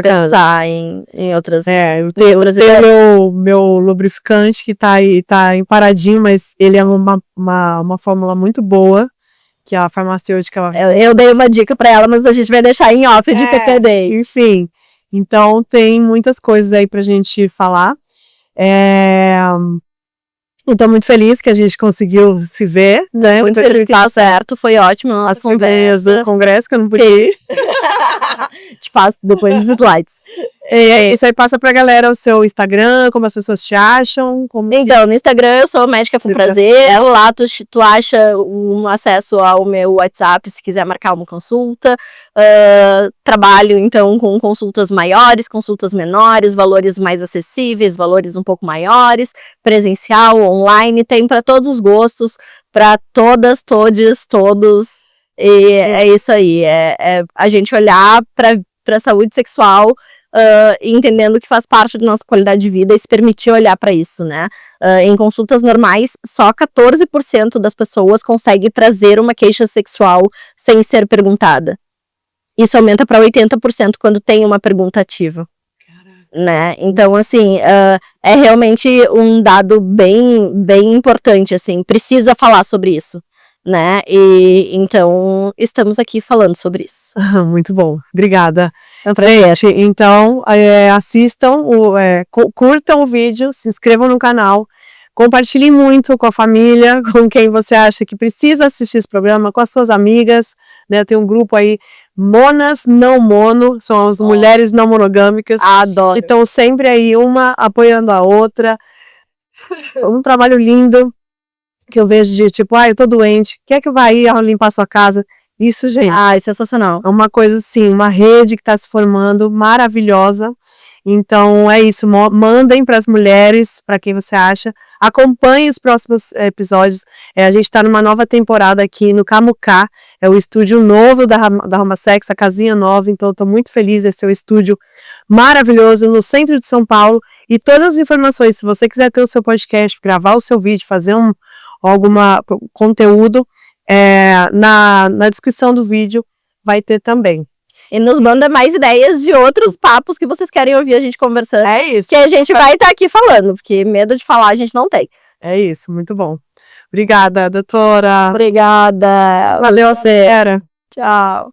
pensar em outras. Eu tenho meu lubrificante que tá aí, tá em paradinho, mas ele é uma fórmula muito boa, que a farmacêutica... Eu dei uma dica pra ela, mas a gente vai deixar em off de PPD. Enfim, então tem muitas coisas aí pra gente falar. Então, muito feliz que a gente conseguiu se ver, né? Muito feliz que deu certo, foi ótimo a nossa conversa. Do congresso, que eu não podia ir. Te passo depois dos slides. Isso aí passa pra galera o seu Instagram, como as pessoas te acham. Então, no Instagram eu sou Médica com Prazer. Lá tu acha um acesso ao meu WhatsApp se quiser marcar uma consulta. Trabalho, então, com consultas maiores, consultas menores, valores mais acessíveis, valores um pouco maiores, presencial, online, tem para todos os gostos, para todas, todes, todos. E é isso aí, a gente olhar para saúde sexual, entendendo que faz parte da nossa qualidade de vida e se permitir olhar para isso, né? Em consultas normais, só 14% das pessoas consegue trazer uma queixa sexual sem ser perguntada. Isso aumenta para 80% quando tem uma pergunta ativa. Né? Então, assim, é realmente um dado bem, bem importante, assim, precisa falar sobre isso, né? E então estamos aqui falando sobre isso. Muito bom, obrigada. Gente, então assistam, curtam o vídeo, se inscrevam no canal, compartilhem muito com a família, com quem você acha que precisa assistir esse programa, com as suas amigas, né? Tem um grupo aí, Monas Não Mono, são as mulheres não monogâmicas. Adoro. Que estão sempre aí, uma apoiando a outra. Um trabalho lindo, que eu vejo de tipo, eu tô doente, quer que eu vá ir limpar sua casa? Isso, gente. É sensacional. É uma coisa assim, uma rede que está se formando, maravilhosa. Então é isso, mandem para as mulheres, para quem você acha, acompanhe os próximos episódios. A gente está numa nova temporada aqui no Camucá, é o estúdio novo da Romasex, a casinha nova, então estou muito feliz, esse é o estúdio maravilhoso no centro de São Paulo, e todas as informações, se você quiser ter o seu podcast, gravar o seu vídeo, fazer algum conteúdo, na descrição do vídeo vai ter também. E nos manda mais ideias de outros papos que vocês querem ouvir a gente conversando. É isso. Que a gente vai estar aqui falando, porque medo de falar a gente não tem. É isso, muito bom. Obrigada, doutora. Obrigada. Valeu a você. Tchau.